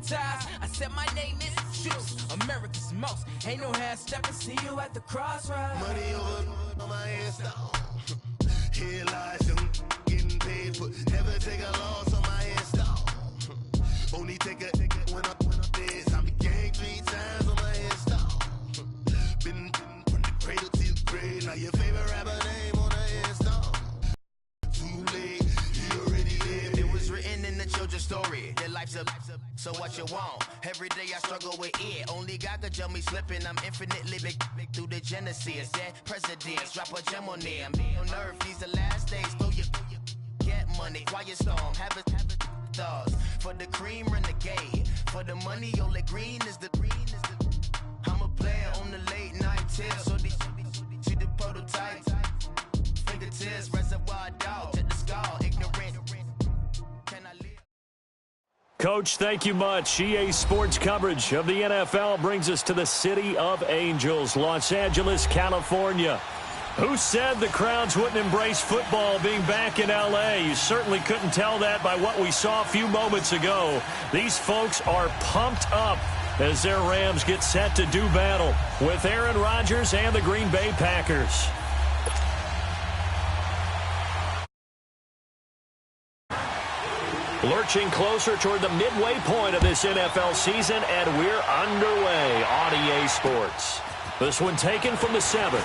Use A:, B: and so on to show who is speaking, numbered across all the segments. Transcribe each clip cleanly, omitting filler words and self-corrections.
A: hypnotized. I said my name is Juice, America's most. Ain't no half stepping, see you at the crossroads.
B: Money over on my install. Here lies young, getting paid, but never take a loss on my install. Only take a when I dance. I'm gang 3 times on my install. Been from the cradle to the grave. Now your favorite rapper name on the install. Too late, you already lived. It was written in the children's story. Their life's a so what you want? Every day I struggle with it. Only God could jump me slipping. I'm infinitely big through the Genesis. Dead presidents, drop a gem on them. On earth, these the last days. Throw your get money. Quiet storm, have it stars. For the cream, renegade. For the money, only green is the I'm a player on the late night tips. So these see the prototype. Fingertips, reservoir dog. Check the skull, ignorant. Can I live?
C: Coach, thank you much. EA Sports coverage of the NFL brings us to the City of Angels, Los Angeles, California. Who said the crowds wouldn't embrace football being back in L.A.? You certainly couldn't tell that by what we saw a few moments ago. These folks are pumped up as their Rams get set to do battle with Aaron Rodgers and the Green Bay Packers. Lurching closer toward the midway point of this NFL season, and we're underway on EA Sports. This one taken from the 7.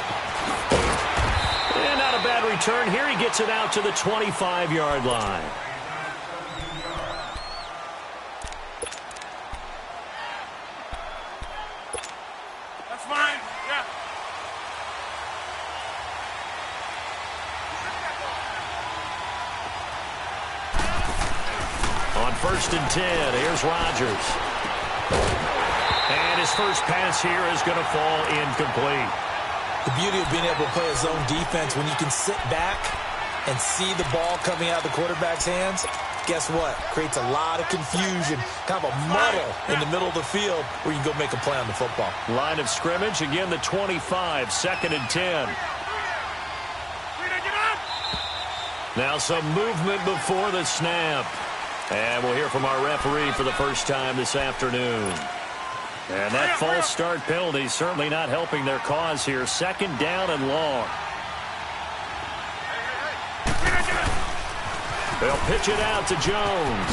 C: And not a bad return here. He gets it out to the 25-yard line.
D: That's mine. Yeah.
C: On 1st and 10, here's Rodgers. And his first pass here is going to fall incomplete.
E: The beauty of being able to play a zone defense, when you can sit back and see the ball coming out of the quarterback's hands, guess what? Creates a lot of confusion, kind of a muddle in the middle of the field where you can go make a play on the football.
C: Line of scrimmage, again the 25, 2nd and 10. Now some movement before the snap. And we'll hear from our referee for the first time this afternoon. And that false start penalty certainly not helping their cause here. 2nd down and long. They'll pitch it out to Jones.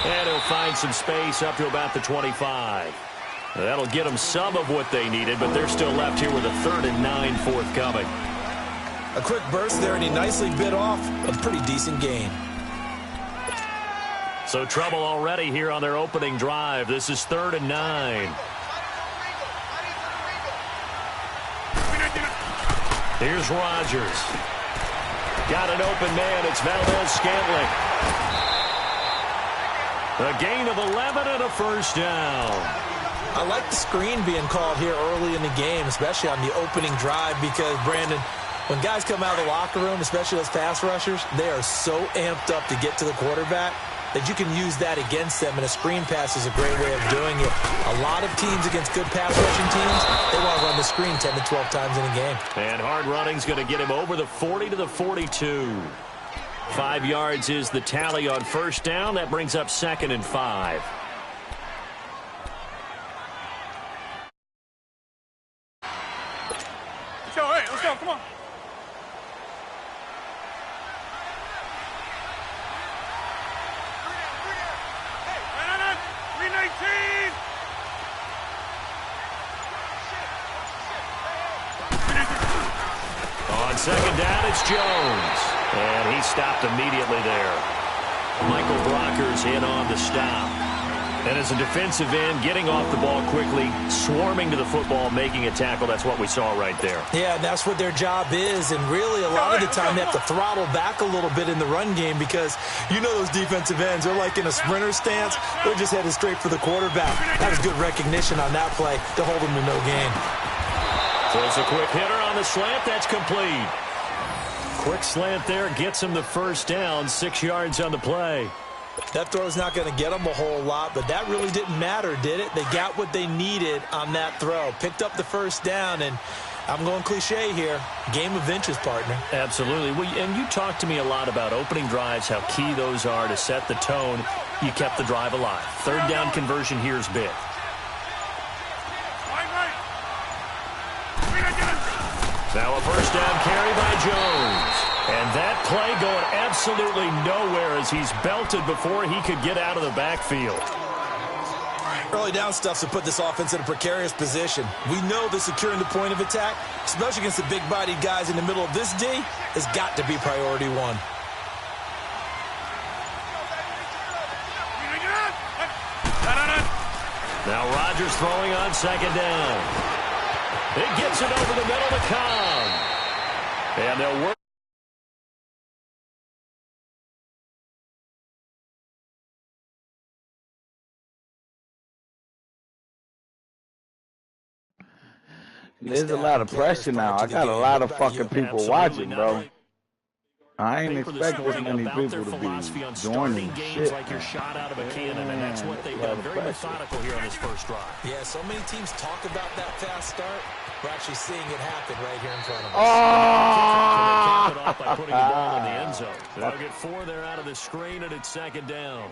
C: And he'll find some space up to about the 25. That'll get them some of what they needed, but they're still left here with a 3rd and 9 forthcoming.
E: A quick burst there, and he nicely bit off a pretty decent gain.
C: So trouble already here on their opening drive. This is 3rd and 9. Here's Rodgers. Got an open man. It's Valdes-Scantling. A gain of 11 and a first down.
E: I like the screen being called here early in the game, especially on the opening drive, because, Brandon, when guys come out of the locker room, especially those pass rushers, they are so amped up to get to the quarterback that you can use that against them, and a screen pass is a great way of doing it. A lot of teams against good pass rushing teams, they want to run the screen 10 to 12 times in a game.
C: And hard running's going to get him over the 40 to the 42. 5 yards is the tally on first down. That brings up 2nd and 5.
D: Let's go, come on.
C: On 2nd down, it's Jones. And he stopped immediately there. Michael Brockers in on the stop. And as a defensive end, getting off the ball quickly, swarming to the football, making a tackle, that's what we saw right there.
E: Yeah, and that's what their job is. And really, a lot of the time, they have to throttle back a little bit in the run game because you know those defensive ends, they're like in a sprinter stance. They're just headed straight for the quarterback. That was good recognition on that play to hold them to no gain.
C: So it's a quick hitter on the slant. That's complete. Quick slant there gets him the first down, 6 yards on the play.
E: That throw is not going to get them a whole lot, but that really didn't matter, did it? They got what they needed on that throw. Picked up the first down, and I'm going cliche here. Game of inches, partner.
C: Absolutely. Well, and you talked to me a lot about opening drives, how key those are to set the tone. you kept the drive alive. Third down conversion here is big. Now a first down carry by Jones. And that play going absolutely nowhere as he's belted before he could get out of the backfield.
E: Early down stuff's to put this offense in a precarious position. We know that securing the point of attack, especially against the big-bodied guys in the middle of this D, has got to be priority one.
C: Now Rodgers throwing on second down. It gets it over the middle to Cobb. And they'll work.
F: There's a lot of pressure now. I got a lot of fucking people watching, bro. I ain't expect this many people to be joining
C: games like you're shot out of a cannon, and that's what they've done. Very methodical here on this first drive.
E: Yeah, so many teams talk about that fast start. We're actually seeing it happen right here in front of us.
C: Cap it off by putting the ball in the end zone. They'll get 4 there out of the screen, and it's second down.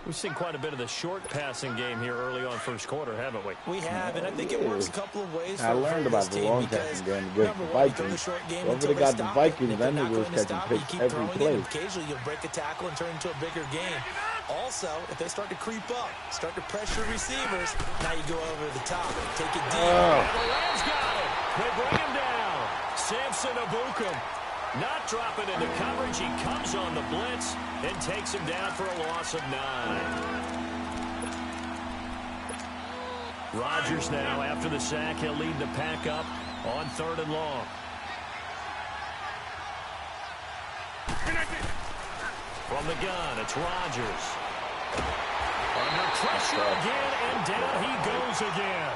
C: We've seen quite a bit of the short passing game here early on first quarter, haven't we?
E: We have, and I think it works a couple of ways.
F: I learned about the long passing game against the Vikings. Whenever they got the Vikings, then they was catching picks every play.
E: Occasionally, you'll break a tackle and turn into a bigger game. Also, if they start to creep up, start to pressure receivers, now you go over the top, take it deep.
C: And the Rams got it. They bring him down. Samson Ebukam not dropping into coverage. He comes on the blitz and takes him down for a loss of 9. Rodgers now, after the sack, he'll lead the pack up on 3rd and long. From the gun, it's Rodgers. Under pressure again, and down he goes again.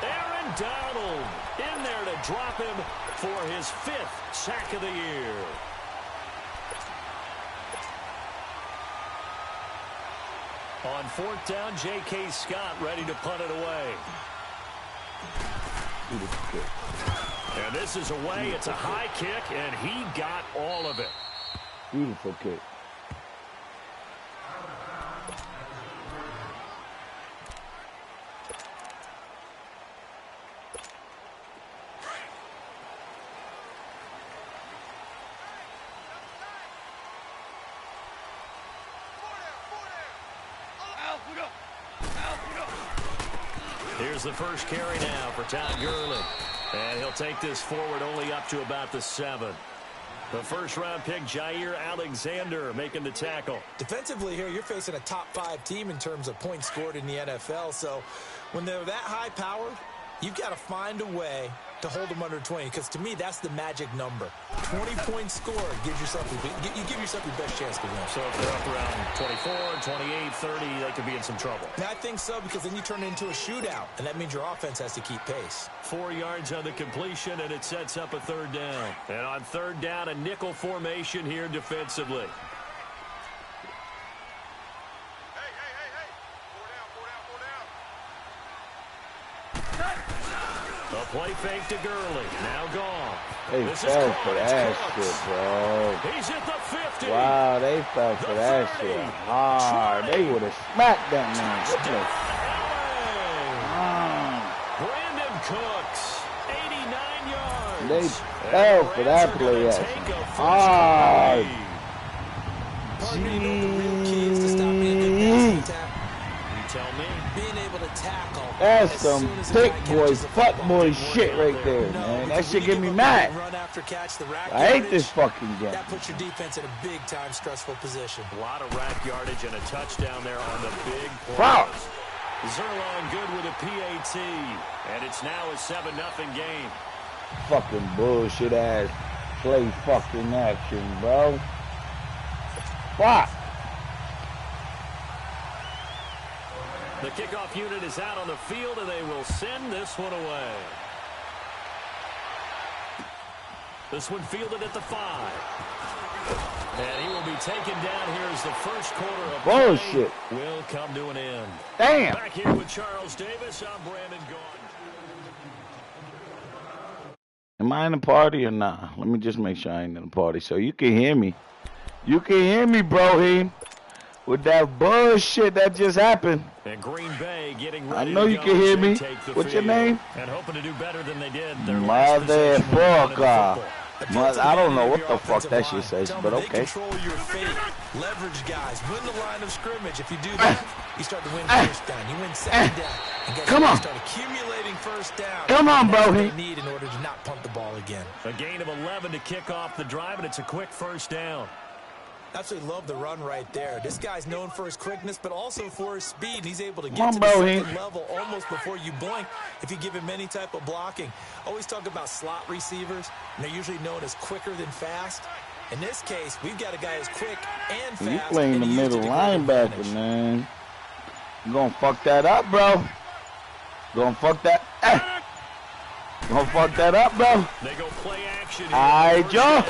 C: Aaron Donald in there to drop him for his 5th sack of the year. On 4th down, J.K. Scott ready to punt it away. And this is away. It's a high kick, and he got all of it.
F: Beautiful kick.
C: Here's the first carry now for Todd Gurley. And he'll take this forward only up to about the 7. The first-round pick, Jair Alexander, making the tackle.
E: Defensively here, you're facing a top-5 team in terms of points scored in the NFL. So when they're that high-powered, you've got to find a way to hold them under 20, because to me, that's the magic number. 20 points scored gives yourself you give yourself your best chance to win.
C: So if they're up around 24, 28, 30, they could be in some trouble.
E: And I think so, because then you turn it into a shootout, and that means your offense has to keep pace.
C: 4 yards on the completion, and it sets up a 3rd down. And on 3rd down, a nickel formation here defensively. A play fake to Gurley. Now gone.
F: They fell for that shit, bro.
C: He's at the 50.
F: Wow, they fell for that shit hard. They would have smacked that man.
C: Brandon Cooks, 89 yards.
F: They fell for that play hard.
C: Tell me.
E: Being able to tackle.
F: That's some thick boy, fuck boy shit right there, man. That shit get me mad. I hate this fucking game.
E: That puts your defense in a big-time stressful position.
C: A lot of rack yardage and a touchdown there on the big play.
F: Wow.
C: Zerline good with a PAT, and it's now a 7-0 game.
F: Fucking bullshit ass play fucking action, bro. Fuck.
C: The kickoff unit is out on the field, and they will send this one away. This one fielded at the 5. And he will be taken down here as the first quarter of
F: bullshit
C: will come to an end.
F: Damn.
C: Back here with Charles Davis, I'm Brandon Gaudin.
F: Am I in a party or not? Let me just make sure I ain't in a party so you can hear me. You can hear me, bro. with that bullshit that just happened.
C: And Green Bay getting ready.
F: I know you can hear me. What's your name?
C: And hoping to do better than they did.
F: Motherfucker. I don't know what the fuck that shit says, but okay.
E: Control your fate. Leverage guys. Win the line of scrimmage. If you do that, you start to win first down. You win second down. And guys,
F: come on.
E: Start accumulating first down.
F: Come on, bro.
E: They need in order to not punt the ball again.
C: A gain of 11 to kick off the drive, and it's a quick first down.
E: Absolutely love the run right there. This guy's known for his quickness, but also for his speed. And he's able to get to the second level almost before you blink if you give him any type of blocking. Always talk about slot receivers, and they're usually known as quicker than fast. In this cast, we've got a guy who's quick and fast.
F: You playing the middle linebacker, man. You gonna fuck that up, bro. Gonna fuck that. Gonna fuck that up, bro.
C: They go play action.
F: Joe.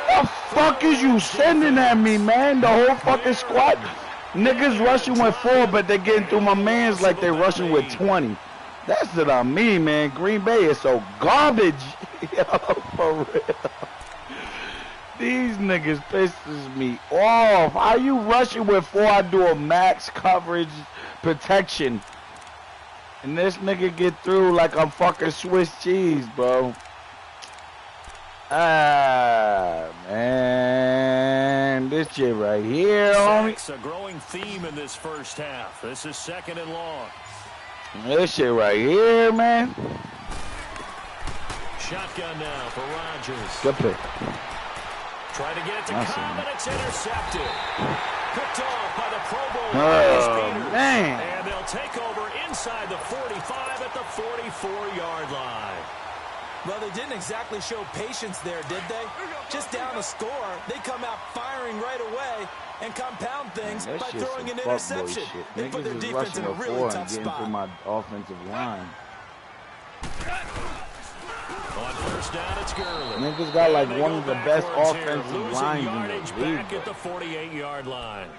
F: The fuck is you sending at me, man? The whole fucking squad. Niggas rushing with 4, but they're getting through my mans like they're rushing with 20. That's what I mean, man. Green Bay is so garbage. Yo, for real. These niggas pisses me off. How you rushing with 4? I do a max coverage protection. And this nigga get through like I'm fucking Swiss cheese, bro. Ah, man, this shit right here, homie.
C: It's a growing theme in this first half. This is second and long.
F: This shit right here, man.
C: Shotgun now for Rodgers.
F: Good pick.
C: Try to get it to Cobb, and it's intercepted. Picked off by the Pro Bowl.
F: Oh, man.
C: And they'll take over inside the 45 at the 44-yard line.
E: Well, they didn't exactly show patience there, did they? Just down a score, they come out firing right away and compound things by throwing an interception. They put their defense in a really tough spot.
F: Through my offensive line.
C: On first down, it's Gurley.
F: Niggas got like one of the best offensive lines in the league.
C: Back at the 48-yard line.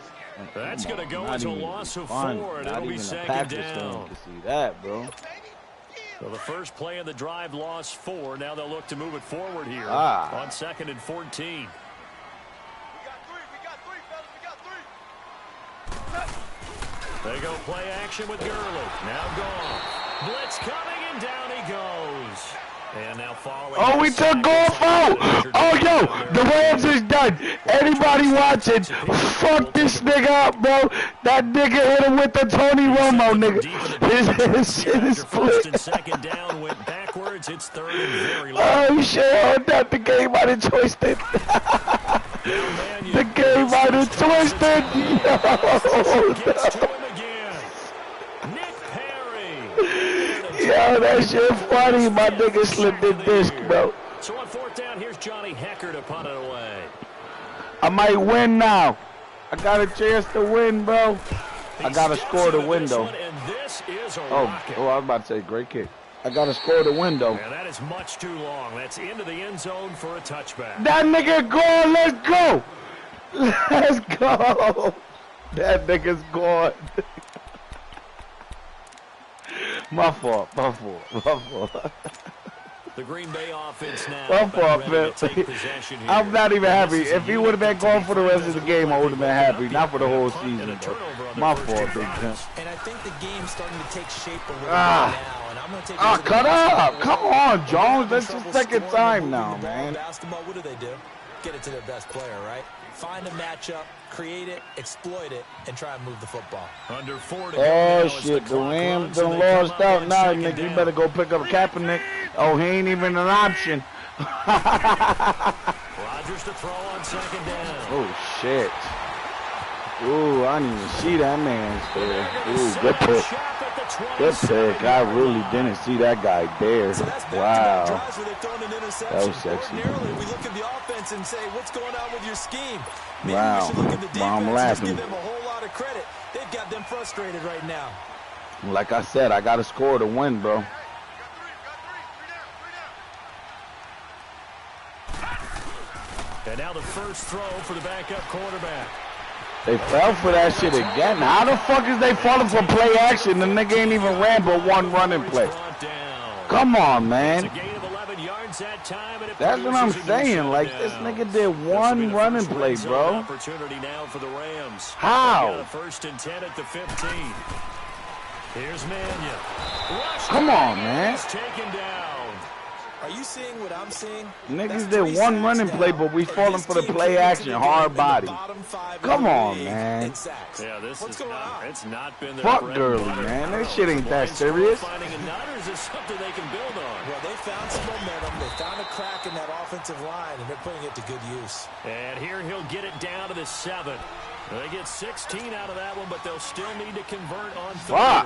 C: That's going to go into a loss of 4, and it'll be second down.
F: To see that, bro.
C: So the first play of the drive lost 4. Now they'll look to move it forward here on 2nd and 14. They go play action with Gurley. Now gone. Blitz coming, and down he goes. And now following.
F: Oh, we took golf out. Oh, yo, the Rams is done. Anybody watching, fuck this nigga up, bro. That nigga hit him with the Tony Romo, nigga. His shit is split.
C: First and second down went backwards. It's third and very low.
F: Oh, shit, that the game might have twisted. The game might have twisted. Yo, that shit funny. My nigga slipped the disc, bro.
C: So on fourth down, here's Johnny Hecker to punt it away.
F: I might win now. I got a chance to win, bro. I got to score the window. Oh, I was about to say, great kick. I got to score the window.
C: Yeah, that is much too long. That's into the end zone for a touchback.
F: That nigga gone. Let's go. Let's go. That nigga's gone. My fault.
C: The Green Bay offense now.
F: My fault, man. I'm not even happy. If he would have been going for the rest of the game, I would have been happy. Not for the whole season, bro. My fault, big time.
E: And I think the game's starting to take shape a little bit now. And I'm going to take
F: cut up. Come on, Jones. That's the second time now, man.
E: Basketball, what do? Get it to their best player, right? Find a matchup, create it, exploit it, and try and move the football.
C: Under 4 to go.
F: Oh, shit. The Rams done lost out now, nigga. You better go pick up Kaepernick. Oh, he ain't even an option.
C: Rodgers to throw on second down.
F: Oh, shit. Ooh, I didn't even see that man's there. Ooh, good pick. Good pick. I really didn't see that guy there. Wow. That was sexy.
E: We look at the offense and say, what's going on with your scheme? Maybe
F: wow.
E: we should look at the defense
F: I'm laughing.
E: and just give them a whole lot of credit. They've got them frustrated right now.
F: Like I said, I got to score to win, bro.
C: And now the first throw for the backup quarterback.
F: They fell for that shit again. How the fuck is they falling for play action? The nigga ain't even ran but one running play. Come on, man.
C: It's a gain of 11 yards. yards that time, and
F: That's what I'm saying. Like, this nigga did one running play, bro.
C: Opportunity now for the Rams.
F: How?
C: First and 10 at the 15. Here's Mannion.
F: Come on, man.
C: Taken down.
E: Are you seeing what I'm seeing?
F: Niggas did one running play, but we falling for the play action, hard body. Come on, man.
C: Yeah, this is not, it's not been their
F: Fuck
C: bread and
F: Gurley,
C: butter.
F: man. This shit ain't that serious.
C: Finding a nut, or is this something they can build on?
E: Well, they found some momentum. They found a crack in that offensive line, and they're putting it to good use.
C: And here he'll get it down to the 7. They get 16 out of that one, but they'll still need to convert on 3rd.
F: Fuck.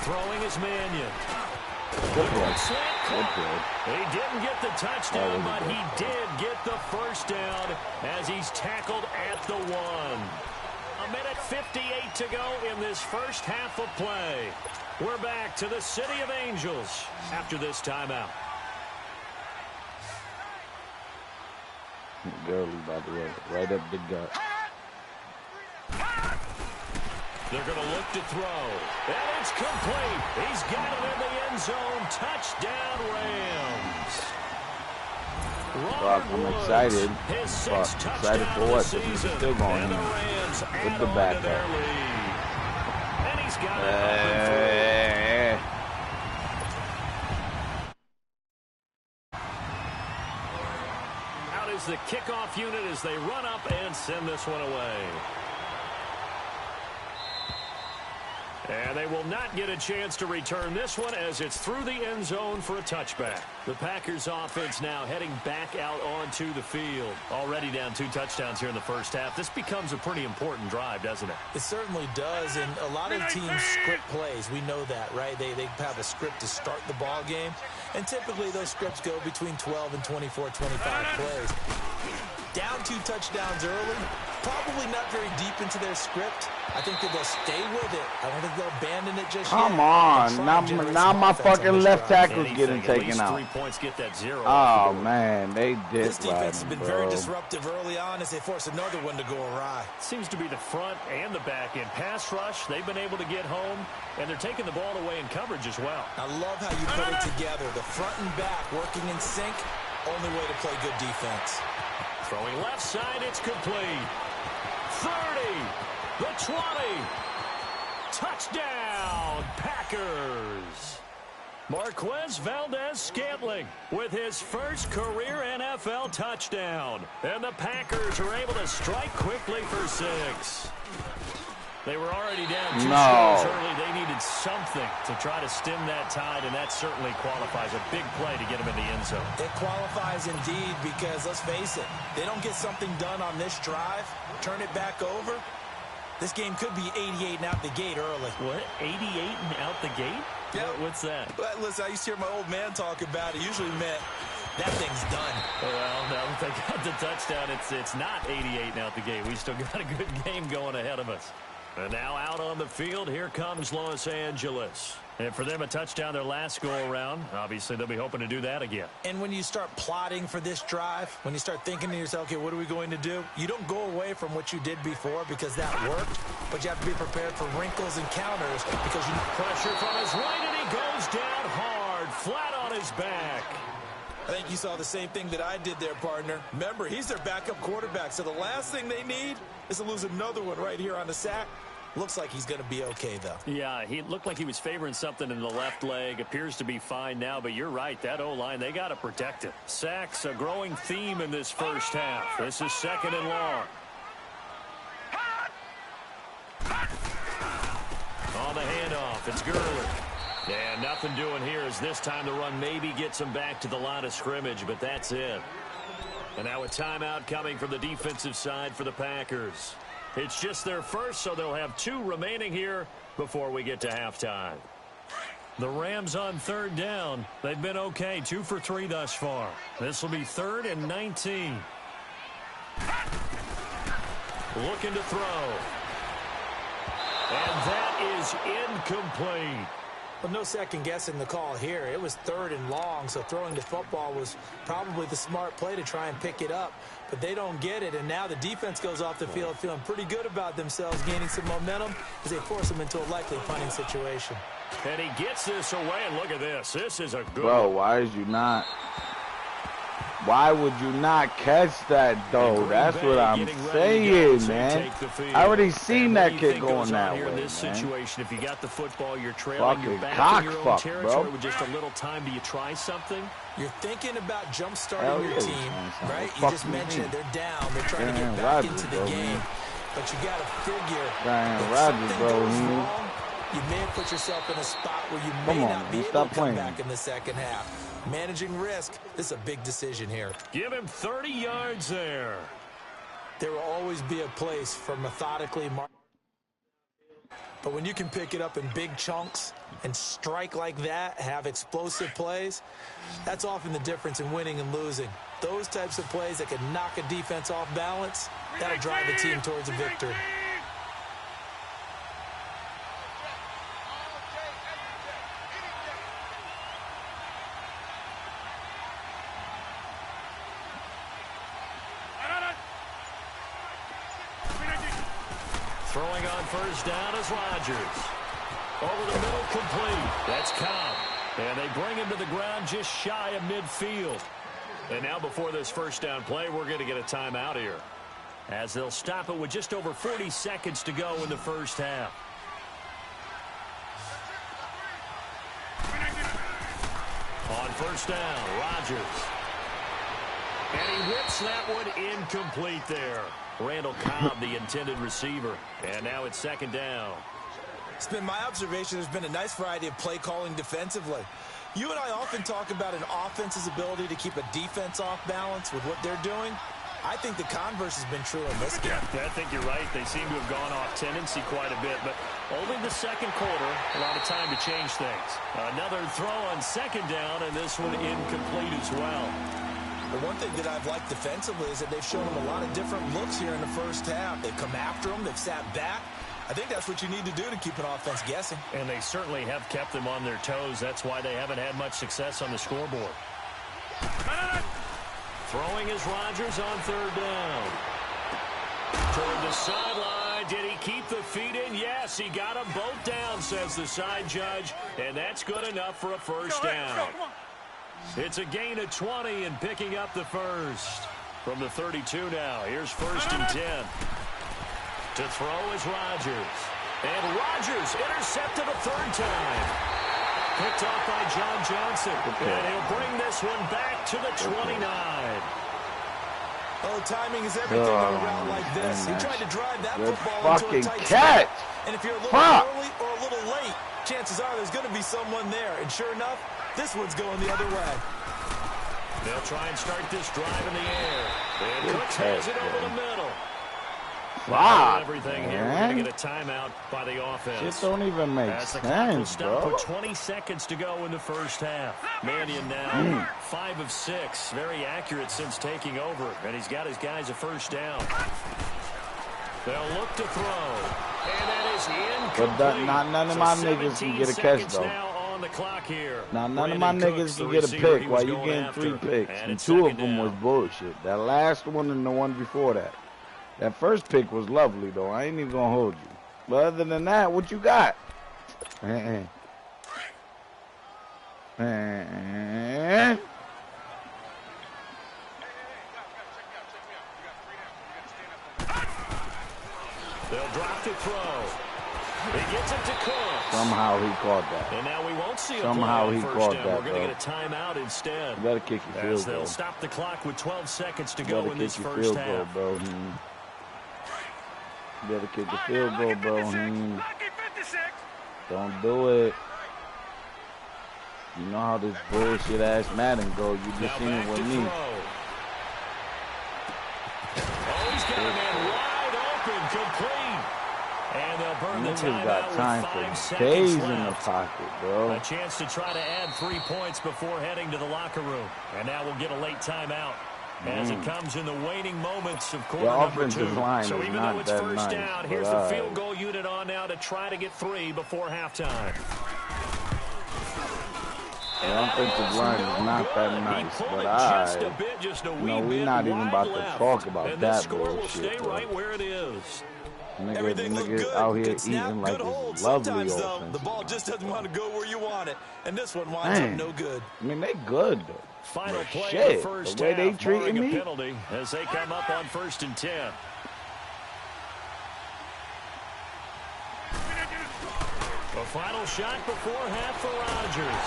C: Throwing is Mannion.
F: Good play. Good play.
C: He didn't get the touchdown, but he did get the first down as he's tackled at the 1. 1:58 to go in this first half of play. We're back to the City of Angels after this timeout.
F: Gurley, by the way, right up the gut.
C: They're going to look to throw. And it's complete. He's got it in the end zone. Touchdown, Rams.
F: Fuck, I'm excited. Fuck, excited for what? This is still going in. With the backup.
C: And he's got it. Out is the kickoff unit as they run up and send this one away. And they will not get a chance to return this one as it's through the end zone for a touchback. The Packers offense now heading back out onto the field. Already down 2 touchdowns here in the first half. This becomes a pretty important drive, doesn't it?
E: It certainly does, and a lot of teams script plays. We know that, right? They have a script to start the ball game, and typically those scripts go between 12 and 24, 25 plays. Down 2 touchdowns early, probably not very deep into their script. I think that they'll stay with it. I don't think they'll abandon it just yet.
F: Come on. Now my fucking left tackle's getting taken out.
C: 3 points get that 0.
F: Oh, man. They did.
E: This defense has been very disruptive early on as they force another one to go awry.
C: Seems to be the front and the back end. Pass rush, they've been able to get home, and they're taking the ball away in coverage as well.
E: I love how you put it together. The front and back working in sync. Only way to play good defense.
C: Throwing left side, it's complete. 30, the 20. Touchdown, Packers. Marquez Valdez-Scantling with his first career NFL touchdown. And the Packers are able to strike quickly for 6. They were already down 2 scores early. They needed something to try to stem that tide, and that certainly qualifies. A big play to get them in the end zone.
E: It qualifies indeed because, let's face it, they don't get something done on this drive, turn it back over, this game could be 88 and out the gate early.
C: What? 88 and out the gate?
E: Yeah.
C: What's that?
E: Well, listen, I used to hear my old man talk about it. Usually meant that thing's done.
C: Well, now that they got the touchdown, it's not 88 and out the gate. We still got a good game going ahead of us. And now out on the field, here comes Los Angeles. And for them, a touchdown their last go-around. Obviously, they'll be hoping to do that again.
E: And when you start plotting for this drive, when you start thinking to yourself, okay, what are we going to do? You don't go away from what you did before because that worked, but you have to be prepared for wrinkles and counters because you...
C: Pressure from his right, and he goes down hard, flat on his back.
E: I think you saw the same thing that I did there, partner. Remember, he's their backup quarterback, so the last thing they need is to lose another one right here on the sack. Looks like he's going to be okay, though.
C: Yeah, he looked like he was favoring something in the left leg. Appears to be fine now, but you're right. That O-line, they got to protect it. Sacks, a growing theme in this first half. This is 2nd and long. On the handoff, it's Gurley. And nothing doing here as this time the run maybe gets him back to the line of scrimmage, but that's it. And now a timeout coming from the defensive side for the Packers. It's just their first, so they'll have 2 remaining here before we get to halftime. The Rams on 3rd down. They've been okay, 2 for 3 thus far. This will be 3rd and 19. Looking to throw. And that is incomplete.
E: Well, no second guessing the call here. It was 3rd and long, so throwing the football was probably the smart play to try and pick it up. But they don't get it, and now the defense goes off the field feeling pretty good about themselves, gaining some momentum as they force them into a likely punting situation.
C: And he gets this away, and look at this. This is a good
F: Bro, why is you not? Why would you not catch that, though? That's what I'm saying, man. I already seen that kid going that way,
C: in this
F: man.
C: situation, if you got the football, you're trailing,
F: Fucking
C: you're back in your own
F: cockfuck,
C: territory
F: bro.
C: with just a little time. Do you try something?
E: You're thinking about jump-starting your team, right? You just mentioned it. They're down. They're trying to get back into the game. But you got to figure if something goes wrong, you may have put yourself in a spot where you may not be able to come back in the second half. Managing risk, this is a big decision here.
C: Give him 30 yards there.
E: There will always be a place for methodically marking. But when you can pick it up in big chunks and strike like that, have explosive plays, that's often the difference in winning and losing. Those types of plays that can knock a defense off balance, that'll drive a team towards a victory.
C: Throwing on first down is Rodgers. Over the middle, complete. That's Cobb. And they bring him to the ground just shy of midfield. And now before this first down play, we're going to get a timeout here, as they'll stop it with just over 40 seconds to go in the first half. On first down, Rodgers. And he whips that one incomplete there. Randall Cobb, the intended receiver. And now it's second down.
E: It's been my observation there's been a nice variety of play calling defensively. You and I often talk about an offense's ability to keep a defense off balance with what they're doing. I think the converse has been true in this game.
C: Yeah, I think you're right. They seem to have gone off tendency quite a bit, but only the second quarter, a lot of time to change things. Another throw on second down, and this one incomplete as well.
E: The one thing that I've liked defensively is that they've shown them a lot of different looks here in the first half. They've come after them. They've sat back. I think that's what you need to do to keep an offense guessing.
C: And they certainly have kept them on their toes. That's why they haven't had much success on the scoreboard. Throwing is Rodgers on third down. Toward the sideline. Did he keep the feet in? Yes, he got them both down, says the side judge. And that's good enough for a first down. It's a gain of 20 and picking up the first. From the 32 now. Here's first and 10. To throw is Rodgers. And Rodgers intercepted a third time. Picked off by John Johnson. And he'll bring this one back to the 29.
E: Oh, timing is everything on a route like this. He tried to drive that football into a tight
F: catch.
E: spot. And if you're a little early or a little late, chances are there's going to be someone there. And sure enough, this one's going the other way.
C: They'll try and start this drive in the air. And Cooks has it over the middle.
F: Wow.
C: Everything here. We're going to get a timeout by the offense.
F: It don't even make sense, bro.
C: With 20 seconds to go in the first half. Mannion now 5 of 6. Very accurate since taking over. And he's got his guys a first down. They'll look to throw. And that is incomplete.
F: But not none of my niggas can get a catch, though.
C: The clock here.
F: Now, none of my niggas can get a pick while you getting 3 picks. And 2 of them was bullshit. That last one and the one before that. That first pick was lovely, though. I ain't even going to hold you. But other than that, what you got? They'll
C: drop to throw. He gets it to Cooks.
F: Somehow he caught that.
C: And now we won't see a
F: Somehow
C: play
F: he
C: on
F: caught
C: first down.
F: that,
C: We're going to get a timeout instead.
F: You got to kick your field
C: As they'll
F: goal.
C: stop the clock with 12 seconds to go in this first
F: field
C: half.
F: goal, bro. You got to kick the field goal, bro. Don't do it. You know how this bullshit-ass Madden go. You just seen it with me.
C: Oh, he's got a man wide open, complete. And they'll burn the timeout
F: got time
C: with 5
F: for days
C: seconds
F: in the
C: left.
F: pocket, bro.
C: A chance to try to add 3 points before heading to the locker room. And now we'll get a late timeout as it comes in the waning moments of quarter number 2.
F: Line
C: so
F: is
C: even
F: not
C: though it's
F: that
C: first
F: nice,
C: down, here's the field goal unit on now to try to get 3 before halftime.
F: The offensive line is not that nice, but we're not even about to talk about that bullshit, bro.
C: Right where it is.
F: Niggas out here eating like it's lovely offense.
E: The ball just doesn't want to go where you want it, and this one winds up no good.
F: I mean, they good, though.
C: Final play
F: shit,
C: of the first
F: the way they
C: half,
F: treating me.
C: a penalty as they come up on 1st and 10. The final shot before half for Rodgers.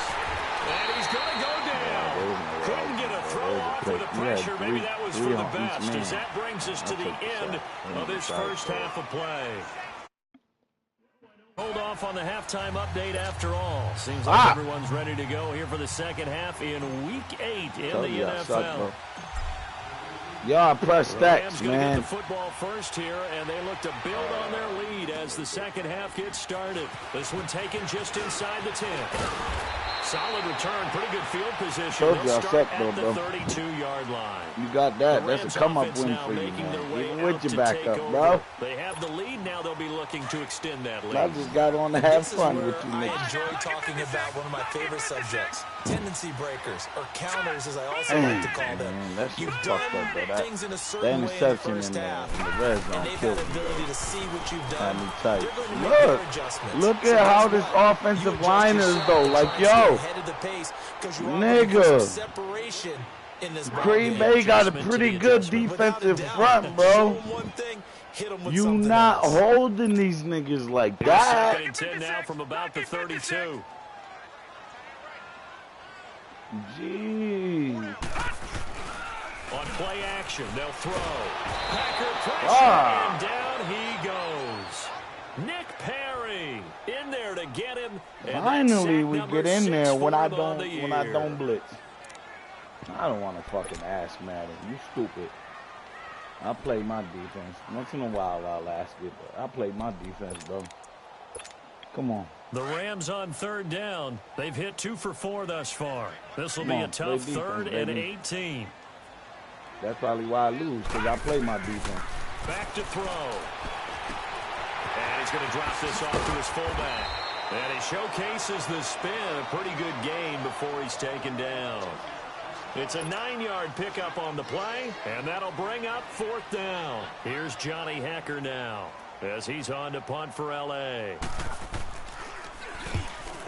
C: And he's going to go down. Couldn't get a throw off with the pressure. Maybe that was for the best, as that brings us to the end of this first half of play. Hold off on the halftime update after all. Seems like everyone's ready to go here for the second half in Week 8 in the NFL.
F: Y'all press stacks,
C: man.
F: Man.
C: Get the football first here, and they look to build on their lead as the second half gets started. This one taken just inside the 10. Solid return, pretty good field position. They'll start at the 32-yard line.
F: You got that. That's a come-up win for you, man. Even with your backup, bro.
C: They have the lead now. They'll be looking to extend that lead.
F: I just got on to have fun with you,
E: I
F: niggas.
E: enjoy talking about one of my favorite subjects, tendency breakers, or counters, as I also like to call them.
F: Man, that's
E: You've
F: fucked
E: done
F: up, bro.
E: things in a certain way in the
F: interception
E: first
F: in
E: half,
F: the red zone
E: and they've
F: killed
E: had
F: me,
E: ability
F: bro.
E: to see what you've done.
F: Let me tell you.
E: They're going to make their adjustments.
F: Look at how this offensive line is, though. Like, yo, nigga. Green Bay got a pretty good defensive front, bro. You not holding these niggas like that.
C: 2nd and 10 now from about the 32.
F: Jeez.
C: On play action, they'll throw. Packer pressure, and down he goes. Nick Perry in there to get him.
F: Finally, we get in there when I don't blitz. I don't want to fucking ask Madden. You stupid. I play my defense. Once in a while, I'll ask it, but I play my defense, bro. Come on.
C: The Rams on 3rd down. They've hit 2 for 4 thus far. This will be a tough defense, 3rd and 18.
F: That's probably why I lose, because I play my defense.
C: Back to throw. And he's going to drop this off to his fullback. And he showcases the spin. A pretty good gain before he's taken down. It's a 9-yard pickup on the play, and that'll bring up 4th down. Here's Johnny Hekker now as he's on to punt for L.A.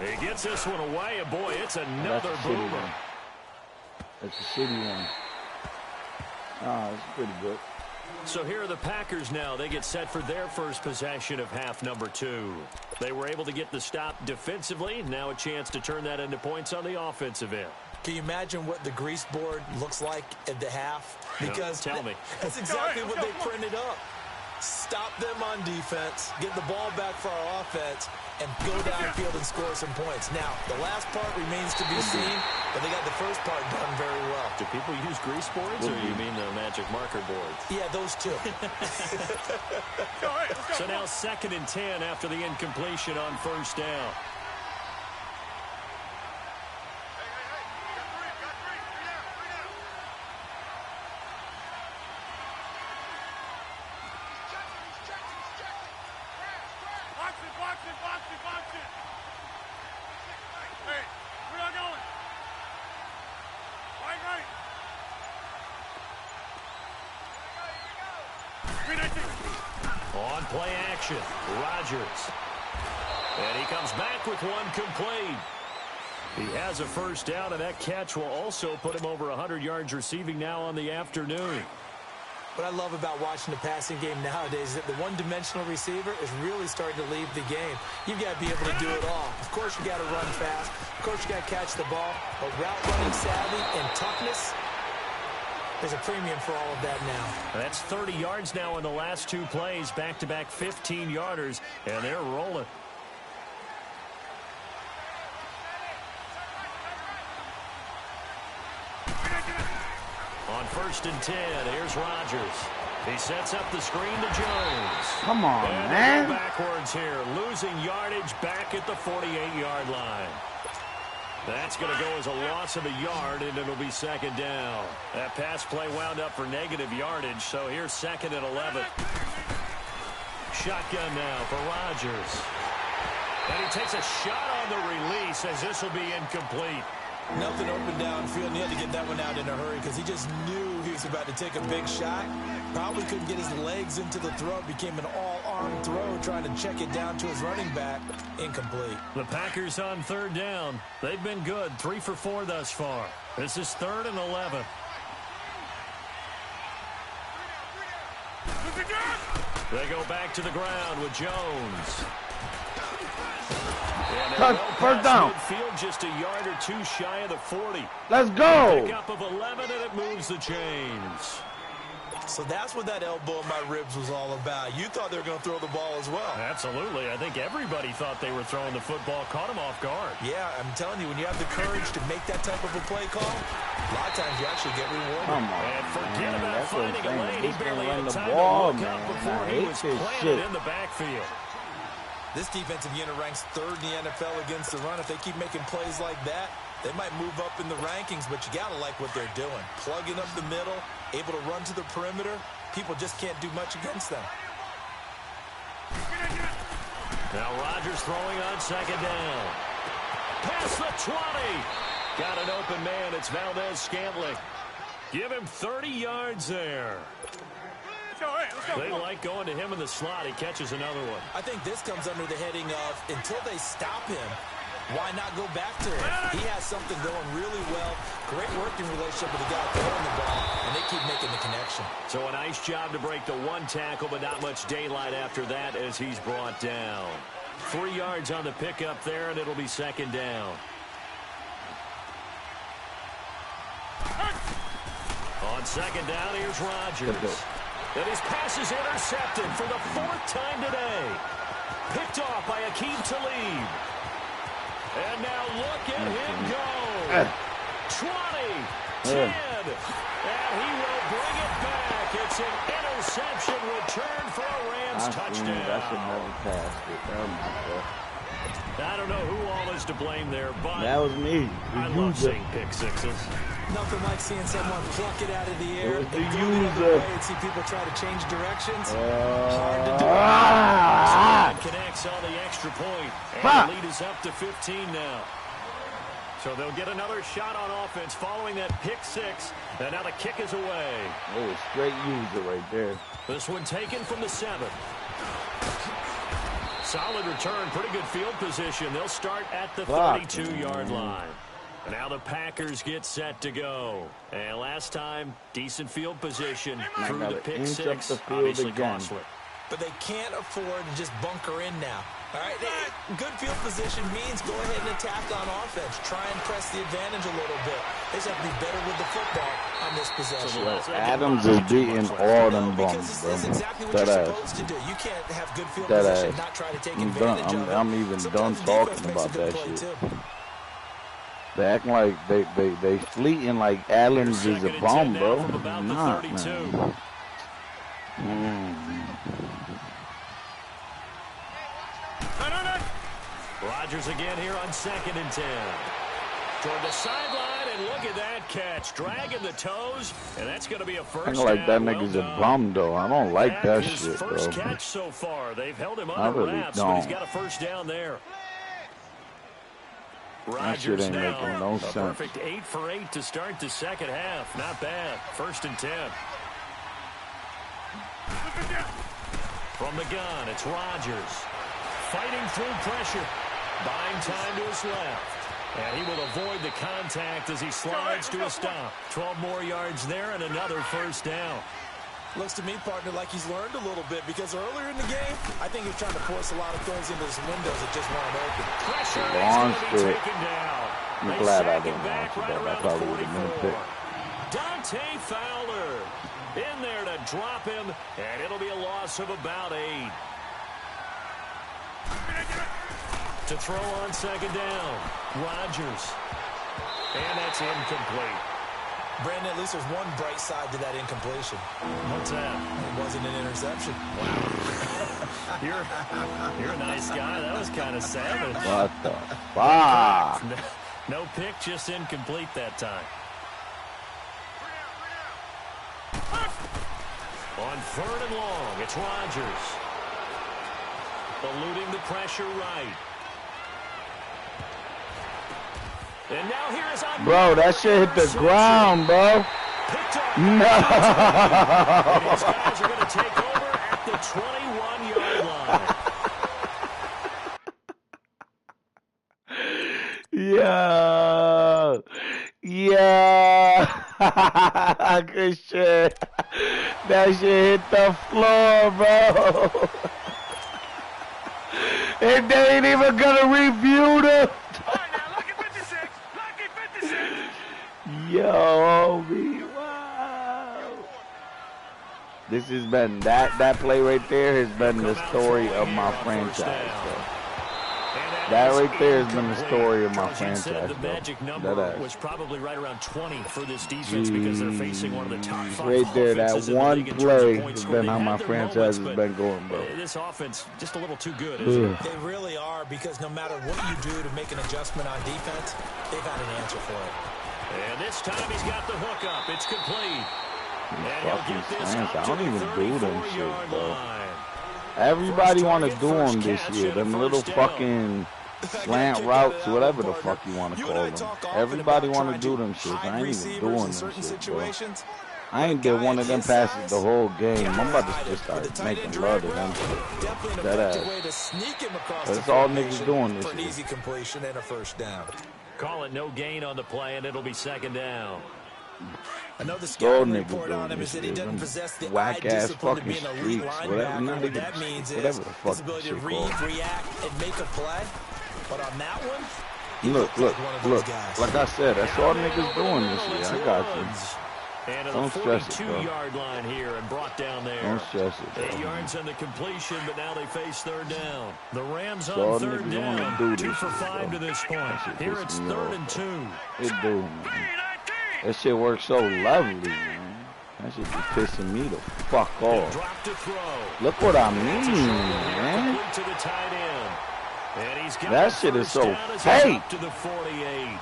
C: He gets this one away, and boy, it's another boomer.
F: That's a shitty one. It's pretty good.
C: So here are the Packers now. They get set for their first possession of half number 2. They were able to get the stop defensively. Now a chance to turn that into points on the offensive end.
E: Can you imagine what the grease board looks like at the half? Because
C: tell me.
E: That's exactly what they printed up. Stop them on defense, get the ball back for our offense, and go downfield and score some points. Now, the last part remains to be seen, but they got the first part done very well.
C: Do people use grease boards, or you mean the magic marker boards?
E: Yeah, those two.
C: So now 2nd and 10 after the incompletion on 1st down. On play action, Rodgers. And he comes back with one complete. He has a first down, and that catch will also put him over 100 yards receiving now on the afternoon.
E: What I love about watching the passing game nowadays is that the one-dimensional receiver is really starting to leave the game. You've got to be able to do it all. Of course, you got to run fast. Of course, you got to catch the ball. But route running savvy and toughness, there's a premium for all of that now.
C: That's 30 yards now in the last 2 plays, back-to-back 15-yarders, and they're rolling. On 1st and 10, here's Rodgers. He sets up the screen to Jones.
F: Come on,
C: and
F: man.
C: Backwards here, losing yardage back at the 48-yard line. That's going to go as a loss of a yard, and it'll be 2nd down. That pass play wound up for negative yardage, so here's 2nd and 11. Shotgun now for Rodgers. And he takes a shot on the release as this will be incomplete.
E: Nothing open downfield, and he had to get that one out in a hurry because he just knew he was about to take a big shot. Probably couldn't get his legs into the throw. Became an all-arm throw, trying to check it down to his running back. Incomplete.
C: The Packers on third down. They've been good, 3 for 4 thus far. This is 3rd and 11. They go back to the ground with Jones.
F: First down.
C: Field just a yard or two shy of the 40.
F: Let's go.
C: Pick up of 11, and it moves the chains.
E: So that's what that elbow in my ribs was all about. You thought they were going to throw the ball as well.
C: Absolutely. I think everybody thought they were throwing the football, caught him off guard.
E: Yeah, I'm telling you, when you have the courage to make that type of a play call, a lot of times you actually get rewarded.
F: Come on,
C: And forget
F: man.
C: about
F: That's what I'm
C: finding a
F: saying.
C: lane. He
F: He's
C: barely
F: gonna run
C: had
F: the
C: time
F: ball,
C: to look up
F: man.
C: before
F: I
C: he
F: hate
C: was
F: this
C: planted
F: shit.
C: in the backfield.
E: This defensive unit ranks 3rd in the NFL against the run. If they keep making plays like that, they might move up in the rankings, but you got to like what they're doing. Plugging up the middle, able to run to the perimeter. People just can't do much against them.
C: Now Rodgers throwing on 2nd down. Past the 20. Got an open man. It's Valdez-Scantling. Give him 30 yards there. They like going to him in the slot. He catches another one.
E: I think this comes under the heading of, until they stop him, why not go back to him? He has something going really well. Great working relationship with the guy throwing the ball, and they keep making the connection.
C: So a nice job to break the 1 tackle, but not much daylight after that as he's brought down. 3 yards on the pickup there, and it'll be 2nd down. On 2nd down, here's Rodgers. And his pass is intercepted for the 4th time today. Picked off by Aqib Talib. And now look at him go. 20, 10, and he will bring it back. It's an interception return for a Rams touchdown.
F: That's another pass. Oh, my God.
C: I don't know who all is to blame there, but
F: That was me.
C: I love seeing pick sixes.
E: Nothing like seeing someone pluck it out of the air
F: It was
E: and
F: the
E: go the other
F: user.
E: way and see people try to change directions. Hard to do.
C: That connects on the extra point. And
F: Fuck.
C: the lead is up to 15 now. So they'll get another shot on offense following that pick six. And now the kick is away.
F: It was straight user right there.
C: This one taken from the 7. Solid return, pretty good field position. They'll start at the 32-yard line. And now the Packers get set to go. And last time, decent field position through the pick six. Obviously costly.
E: But they can't afford to just bunker in now. All right, good field position means go ahead and attack on offense. Try and press the advantage a little bit. They just have to be better with the football on this possession.
F: Adams is beating all them
E: Because
F: bums,
E: this is
F: bro.
E: exactly what
F: That
E: you're
F: ass.
E: supposed to do. You can't have good field
F: That
E: position,
F: ass.
E: not try to take
F: I'm
E: advantage
F: done.
E: of it.
F: I'm even done
E: Sometimes the
F: talking
E: defense makes
F: about
E: a good
F: that
E: play,
F: shit.
E: too.
F: They acting like they fleeting like Adams is a bum, bro. Nah, man.
C: Rodgers again here on 2nd and 10. Toward the sideline, and look at that catch. Dragging the toes, and that's going to be a first
F: Acting like that
C: down.
F: nigga's
C: Well
F: a
C: done.
F: bum, though. I don't like that
C: His
F: shit,
C: first
F: bro.
C: catch so far. They've held him
F: I
C: under
F: really
C: wraps, but he's
F: don't.
C: got a first down there.
F: That shit
C: Rodgers
F: ain't
C: now,
F: making no
C: a
F: sense.
C: perfect 8 for 8 to start the second half. Not bad. 1st and 10. From the gun, it's Rodgers. Fighting through pressure. Buying time to his left. And he will avoid the contact as he slides to a stop. 12 more yards there and another first down.
E: Looks to me, partner, like he's learned a little bit because earlier in the game, I think he was trying to force a lot of things into his windows that just weren't open.
C: Pressure is
F: Launched
C: going to be
F: it.
C: taken down.
F: I'm
C: They
F: glad I
C: sack him
F: didn't
C: back
F: launch it,
C: right
F: though. That
C: around
F: probably
C: the
F: would've been a
C: 44.
F: pick.
C: Dante Fowler in there to drop him, and it'll be a loss of about 8. To throw on 2nd down, Rodgers. And that's incomplete.
E: Brandon, at least there's one bright side to that incompletion.
C: What's that?
E: It wasn't an interception.
C: You're a nice guy. That was kind of savage.
F: What the fuck?
C: No pick, just incomplete that time. On 3rd and long, it's Rodgers. Eluding the pressure right. And now here is on
F: Bro, that shit hit the ground, bro. No.
C: And his guys are going to take over at the 21-yard line.
F: Yeah. Good shit. That shit hit the floor, bro. And they ain't even gonna review them. Yo, homie, wow. This has been, that play right there has been the story of my franchise, bro. That right there has been the story of my franchise,
C: the
F: bro.
C: magic number was probably right around 20 for this defense because they're facing one of the top 5
F: right there, that one play has been how my franchise has been going, bro.
C: This offense just a little too good, isn't it?
E: They really are, because no matter what you do to make an adjustment on defense, they've had an answer for it.
C: And this time he's got the hook up. It's complete. And he'll get this
F: I
C: up to
F: don't
C: the
F: even do them shit,
C: 34-yard
F: bro.
C: line.
F: Everybody want to do them this year. Them little fucking slant routes, whatever the fuck you want to call them. Everybody want to do them shit. I ain't even doing them shit, bro. I ain't did one of them passes the whole game. I'm about to just start making love to them shit. That ass. That's all niggas doing this year.
E: Easy completion and a first down.
C: Call it no gain on the play, and it'll be second down.
E: Another scouting report on him is that he doesn't possess the
F: whack-ass
E: discipline to be
F: fucking
E: an elite
F: streaks,
E: linebacker.
F: whatever,
E: What that means is
F: whatever the fuck
E: his ability to
F: shit
E: read,
F: called.
E: react, and make a play. But on that one,
F: Look. Like I said, that's all niggas doing this year. I got you.
C: And
F: Don't stress it, bro.
C: 42-yard line here and brought down there.
F: Don't stress it, bro.
C: 8 yards on the completion, but now they face third down. The Rams
F: all
C: on third
F: niggas wanna
C: down.
F: do
C: 2
F: this
C: for
F: shit,
C: 5
F: bro.
C: to this point.
F: That shit
C: Here
F: piss
C: it's
F: me
C: 3rd
F: off,
C: and 2.
F: It do, man. That shit works so lovely, man. That shit be pissing me the fuck off.
C: Drop to throw.
F: Look what I mean, man.
C: Complete to the tight end. And he's got
F: That
C: the
F: shit is
C: first
F: so
C: down as he's
F: fake.
C: up to the 48.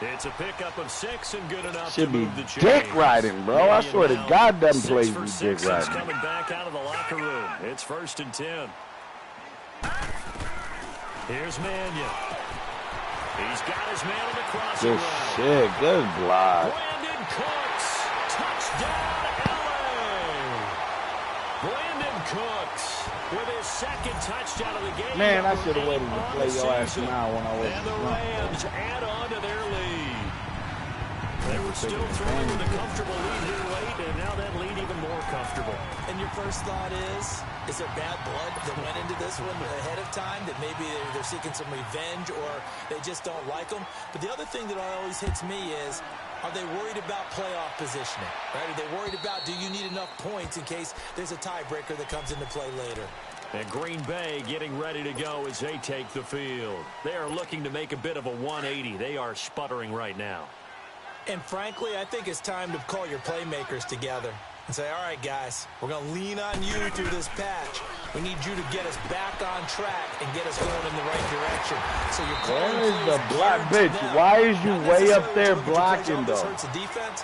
C: It's a pickup of 6 and good enough
F: Should
C: to
F: be
C: move the chains.
F: dick riding, bro. I swear to God, them plays
C: 6 for
F: be
C: 6
F: dick
C: is
F: riding.
C: coming back out of the locker room. It's 1st and 10. Here's Mannion. He's got his man on the crossing
F: Good
C: route.
F: shit, good block.
C: Brandon Cooks. Touchdown, LA. Brandon Cooks with his 2nd touchdown of the game.
F: Man, I should have waited to
C: on
F: play
C: the
F: your ass
C: season.
F: now when I was
C: And the
F: drunk.
C: Rams add on to their lead. They were still throwing with a comfortable lead here late, and now that lead even more comfortable.
E: and your first thought is there bad blood that went into this one ahead of time, that maybe they're seeking some revenge or they just don't like them? But the other thing that always hits me is, are they worried about playoff positioning? Right? Are they worried about, do you need enough points in case there's a tiebreaker that comes into play later?
C: And Green Bay getting ready to go as they take the field. They are looking to make a bit of a 180. They are sputtering right now.
E: And frankly, I think it's time to call your playmakers together and say, all right, guys, we're going to lean on you through this patch. We need you to get us back on track and get us going in the right direction. So you're calling
F: Where is the
E: plays
F: block,
E: geared to
F: bitch?
E: them.
F: Why is you
E: Not
F: way up
E: necessarily
F: there
E: looking to play
F: blocking,
E: zone. This
F: though?
E: hurts the defense.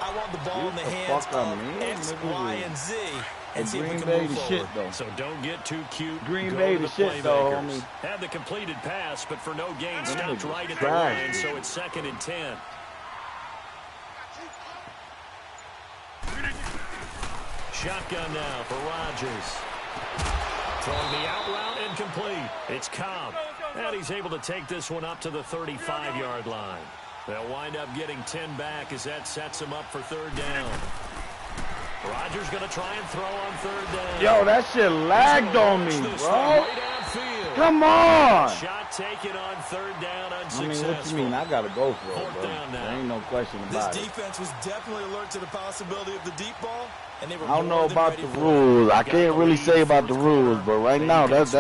E: I want the ball in the
F: Get the
E: hands
F: fuck on
E: of
F: me.
E: X,
F: Niggas
E: Y,
F: is-
E: and Z and see if we
F: Green
E: can
F: Bay
E: move
F: the
E: forward.
F: shit, though.
C: So don't get too cute.
F: Green
C: Go
F: Bay
C: to
F: the
C: the
F: shit, though,
C: playmakers.
F: homie.
C: Had the completed pass, but for no gain,
F: Them
C: stopped
F: niggas
C: right at the
F: trash,
C: line,
F: dude.
C: so it's 2nd and 10. Shotgun now for Rodgers. Throwing the out route incomplete. It's Cobb. And he's able to take this one up to the 35-yard line. They'll wind up getting 10 back as that sets him up for 3rd down. Rodgers going to try and throw on 3rd down.
F: Yo, that shit lagged on me,
C: This
F: bro.
C: one way downfield.
F: Come on.
C: Shot taken on 3rd down,
F: I
C: unsuccessful.
F: mean, what you mean? I gotta go for it,
C: Fourth
F: bro.
C: down now.
F: There ain't no question
E: This
F: about it.
E: defense was definitely alert to the possibility of the deep ball, and they were
F: I don't know
E: more than
F: about
E: ready
F: the
E: for it.
F: rules. I can't really say about the rules, but right now that's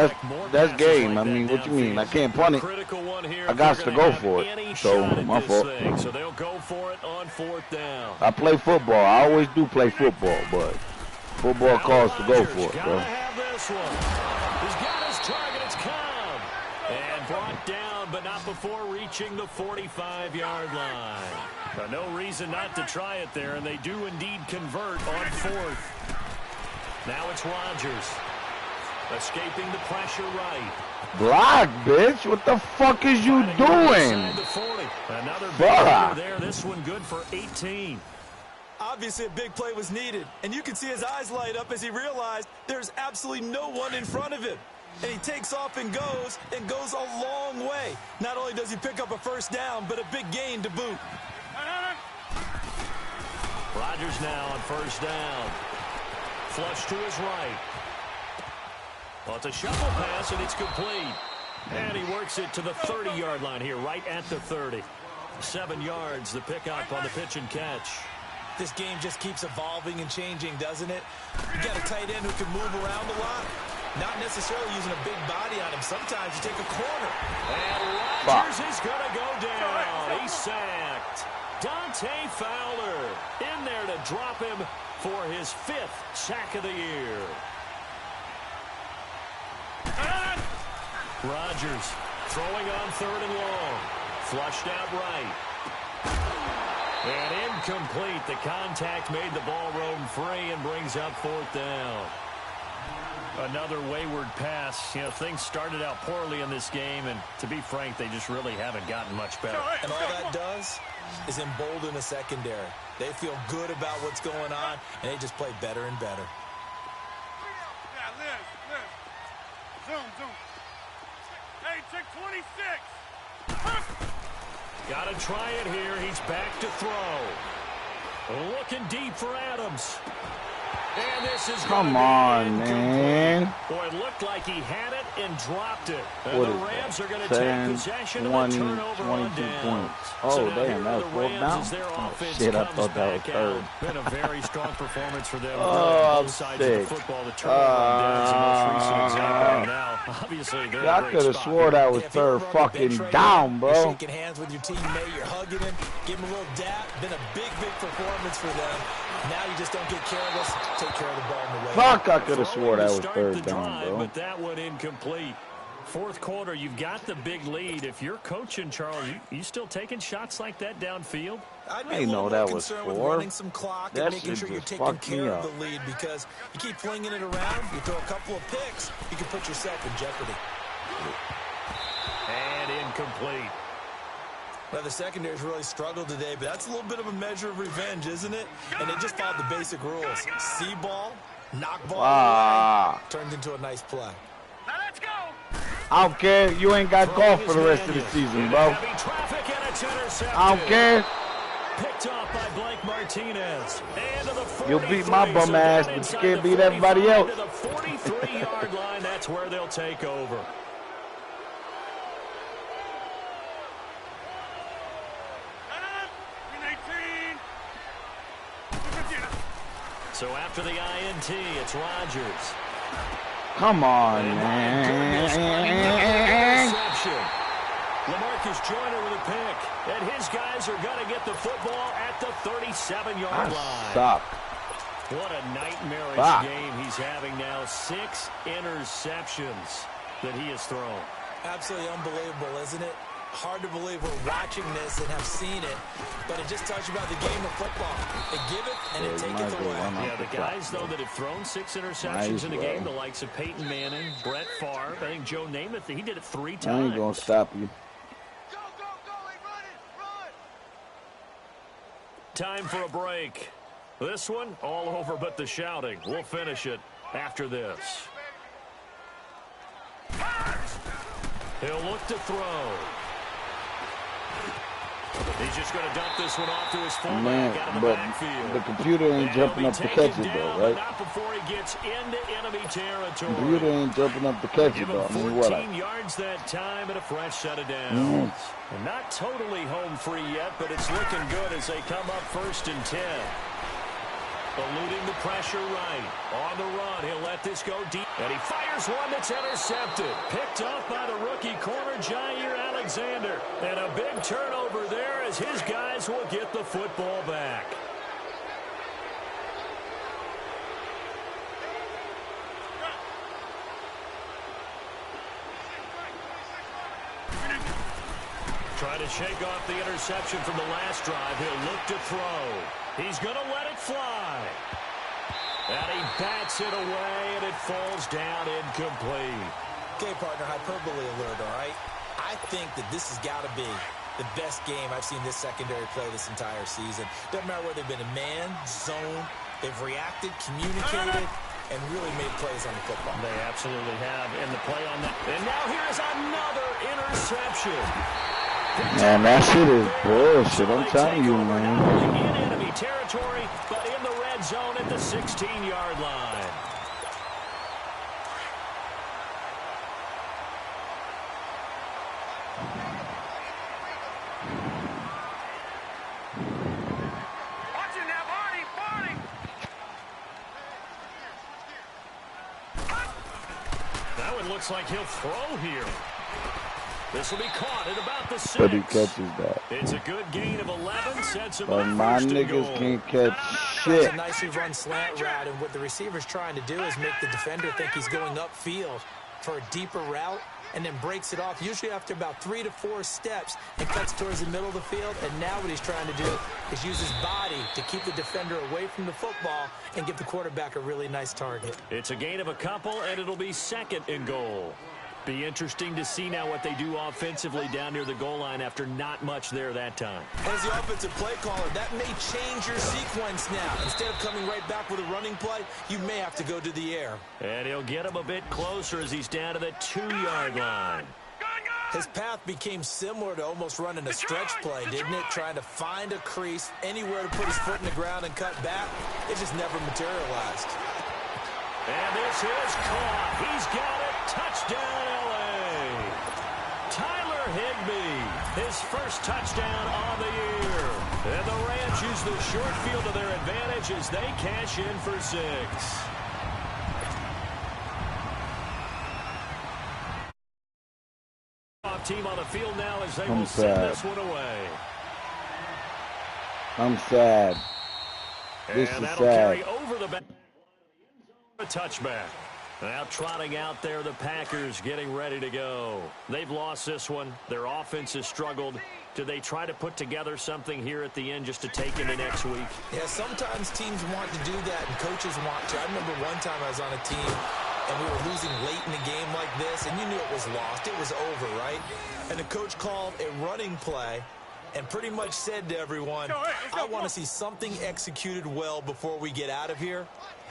F: game. I mean, what you mean? I can't punt it.
C: Critical one here.
F: I got
C: They're
F: to
C: gonna
F: go
C: have
F: for
C: any
F: it. So
C: shot at
F: my
C: this
F: fault.
C: thing. So they'll go for it on 4th down.
F: I play football. I always do play football, but football calls to go for it,
C: Gotta
F: bro.
C: have this one. He's got his target. It's Cobb. And brought down, but not before reaching the 45-yard line. But no reason not to try it there, and they do indeed convert on 4th. Now it's Rodgers. Escaping the pressure right.
F: Block, bitch. What the fuck is you doing?
C: Another big there. This one good for 18.
E: Obviously, a big play was needed, and you can see his eyes light up as he realized there's absolutely no one in front of him. And he takes off and goes a long way. Not only does he pick up a first down, but a big gain to boot.
C: Rodgers now on first down. Flush to his right. Well, it's a shuffle pass, and it's complete. And he works it to the 30-yard line here, right at the 30. 7 yards, the pickup on the pitch and catch.
E: This game just keeps evolving and changing, doesn't it? You got a tight end who can move around a lot. Not necessarily using a big body on him. Sometimes you take a corner.
C: And Rodgers is going to go down. He's sacked. Dante Fowler in there to drop him for his 5th sack of the year. Rodgers throwing on 3rd and long. Flushed out right. And incomplete. The contact made the ball roam free and brings up 4th down. Another wayward pass. You know, things started out poorly in this game, and to be frank, they just really haven't gotten much better.
E: And all that does is embolden the secondary. They feel good about what's going on, and they just play better and better.
D: Yeah, Liz. Zoom. Hey, check 26.
C: Got to try it here. He's back to throw. Looking deep for Adams. And this is
F: Come on, man.
C: Boy, it looked like he had it and dropped it. And
F: What
C: the
F: is
C: Rams
F: that?
C: are going to
F: 10,
C: take possession
F: 20,
C: of a turnover
F: 22
C: on down.
F: points.
C: So
F: Oh,
C: now
F: damn,
C: here
F: that
C: are
F: was
C: the
F: 12
C: Rams
F: down?
C: as their
F: Oh,
C: offense
F: shit, I
C: comes
F: thought that was
C: back
F: third.
C: out. Been a very strong performance for them.
F: Oh,
C: both sides
F: sick.
C: of the football. The turnover on down is the most recent example. Now, obviously, they're in a
F: I
C: great
F: could have
C: spot.
F: swore that was third fucking down,
E: You're
F: bro.
E: shaking hands with your teammate. You're hugging him. Give him a little dap. Been a big performance for them. Now you just don't get careless. Take care of the ball in the way.
F: Fuck, I could have swore that was
C: Start
F: third
C: the
F: down,
C: drive,
F: bro.
C: but that one incomplete. 4th quarter, you've got the big lead. If you're coaching, Charles, you still taking shots like that downfield?
E: I'd be
F: I
E: a
F: know
E: little
F: that
E: more
F: was
E: concerned with
F: four.
E: running some clock
F: That
E: and making
F: shit
E: sure you're
F: just
E: taking
F: fucked me
E: care
F: up.
E: of the lead, because you keep flinging it around, you throw a couple of picks, you can put yourself in jeopardy.
C: And incomplete.
E: Well, the secondary's really struggled today, but that's a little bit of a measure of revenge, isn't it? And they just followed the basic rules. See ball, knock ball away, turned into a nice play.
D: Now let's go.
F: I don't care. You ain't got golf for the rest of the season, bro. I don't care.
C: Picked off by Blake Martinez. And to the
F: You'll beat my bum ass, but you can't beat everybody else.
C: To the 43-yard line, that's where they'll take over. So after the INT, it's Rodgers.
F: Come on, man.
C: LaMarcus Joyner with a pick. And his guys are going to get the football at the 37-yard line.
F: Suck.
C: What a nightmarish game he's having now. 6 interceptions that he has thrown.
E: Absolutely unbelievable, isn't it? Hard to believe we're watching this and have seen it, but it just tells you about the game of football. They give it and it take it away.
C: Yeah, the guys, though, that have thrown 6 interceptions in a game, the likes of Peyton Manning, Brett Favre, I think Joe Namath, he did it 3 times.
F: I ain't going to stop you.
D: Go, run!
C: Time for a break. This one, all over but the shouting. We'll finish it after this. He'll look to throw. He's just going to dump this one off to his fullback out of the backfield.
F: The computer ain't jumping up to catch it, though, right?
C: Not before he gets into enemy territory.
F: The computer ain't jumping up to catch it,
C: Give
F: though.
C: him
F: I mean,
C: 14 yards that time and a fresh set of downs. And not totally home free yet, but it's looking good as they come up 1st and 10. Eluding the pressure right. On the run, he'll let this go deep. And he fires one that's intercepted. Picked up by the rookie corner, Jair Alexander. And a big turnover there as his guys will get the football back. Trying to shake off the interception from the last drive. He'll look to throw. He's going to let it fly. And he bats it away, and it falls down incomplete.
E: Okay, partner, hyperbole alert, all right? I think that this has got to be the best game I've seen this secondary play this entire season. Doesn't matter whether they've been in man, zone, they've reacted, communicated, and really made plays on the football.
C: They absolutely have. And the play on that. And now here's another interception.
F: Man, that shit is bullshit. I'm telling you, man.
C: In enemy territory, but in the red zone at the 16-yard line. Looks like he'll throw here. This will be caught at about the 6.
F: But he catches that.
C: It's a good gain of 11. Sets him
F: But
C: up
F: my
C: first and goal.
F: niggas can't catch
E: That's
F: shit.
E: a nicely run slant route, and what the receiver's trying to do is make the defender think he's going upfield for a deeper route, and then breaks it off, usually after about 3 to 4 steps, and cuts towards the middle of the field. And now what he's trying to do is use his body to keep the defender away from the football and give the quarterback a really nice target.
C: It's a gain of a couple, and it'll be 2nd and goal. Be interesting to see now what they do offensively down near the goal line after not much there that time.
E: As the offensive play caller, that may change your sequence now. Instead of coming right back with a running play, you may have to go to the air.
C: And he'll get him a bit closer as he's down to the 2-yard line.
E: His path became similar to almost running a stretch play, didn't it? Trying to find a crease, anywhere to put his foot in the ground and cut back. It just never materialized.
C: And this is caught. He's got it. Touchdown, L.A. Tyler Higbee, his first touchdown on the year. And the Rams use the short field to their advantage as they cash in for 6. Team on the field now as they will send this one away.
F: I'm sad. This
C: and
F: is
C: that'll
F: sad.
C: carry over the back. A touchback. Now trotting out there, the Packers getting ready to go. They've lost this one. Their offense has struggled. Do they try to put together something here at the end just to take into next week?
E: Yeah, sometimes teams want to do that and coaches want to. I remember one time I was on a team and we were losing late in the game like this, and you knew it was lost. It was over, right? And the coach called a running play and pretty much said to everyone, I want to see something executed well before we get out of here.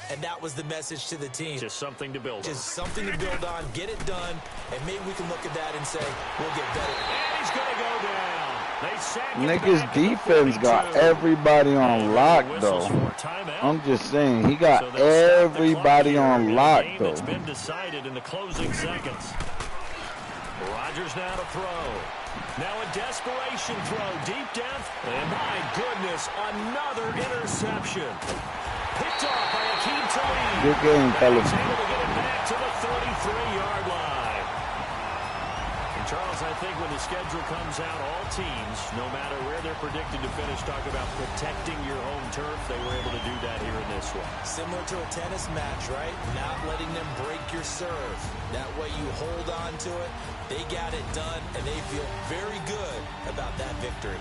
E: And that was the message to the team.
C: Just something to build on.
E: Just something to build on, get it done, and maybe we can look at that and say, we'll get better.
C: And he's going to go down. They sack him
F: Niggas
C: back
F: defense got everybody on lock, though. I'm just saying, he got everybody on lock, though.
C: It's been decided in the closing seconds. Rodgers now to throw. Now a desperation throw deep down. And my goodness, another interception. Picked off by Akeem Talib.
F: Good game, fellas.
C: He's able to get it back to the 33-yard line. And Charles, I think when the schedule comes out, all teams, no matter where they're predicted to finish, talk about protecting your home turf. They were able to do that here in this one.
E: Similar to a tennis match, right? Not letting them break your serve. That way you hold on to it. They got it done, and they feel very good about that victory.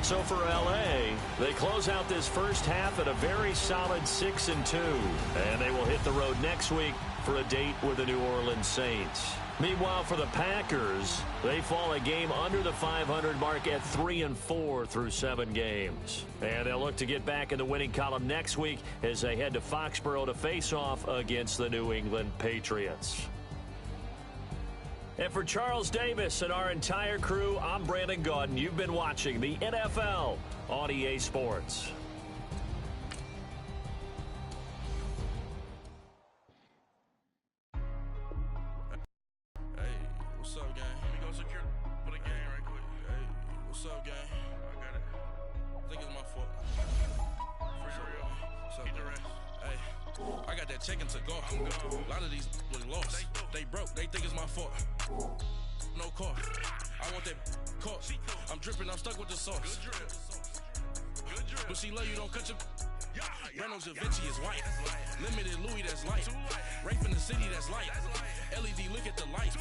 C: So for L.A., they close out this first half at a very solid 6-2. And they will hit the road next week for a date with the New Orleans Saints. Meanwhile, for the Packers, they fall a game under the 500 mark at 3-4 through 7 games. And they'll look to get back in the winning column next week as they head to Foxborough to face off against the New England Patriots. And for Charles Davis and our entire crew, I'm Brandon Gaudin. You've been watching the NFL on EA Sports.
G: Hey, what's up, gang? Let me go secure for the game right quick. Hey, what's up, gang? I got it. I think it's my fault. What's up, keep the rest. Hey, I got that check into go. A lot of these was lost. They broke. They think it's my fault. No car. I want that car. I'm dripping. I'm stuck with the sauce. But she love you. Don't cut your. Reynolds Da Vinci is white. Limited Louis, that's light. Rape in the city, that's light. LED, look at the lights.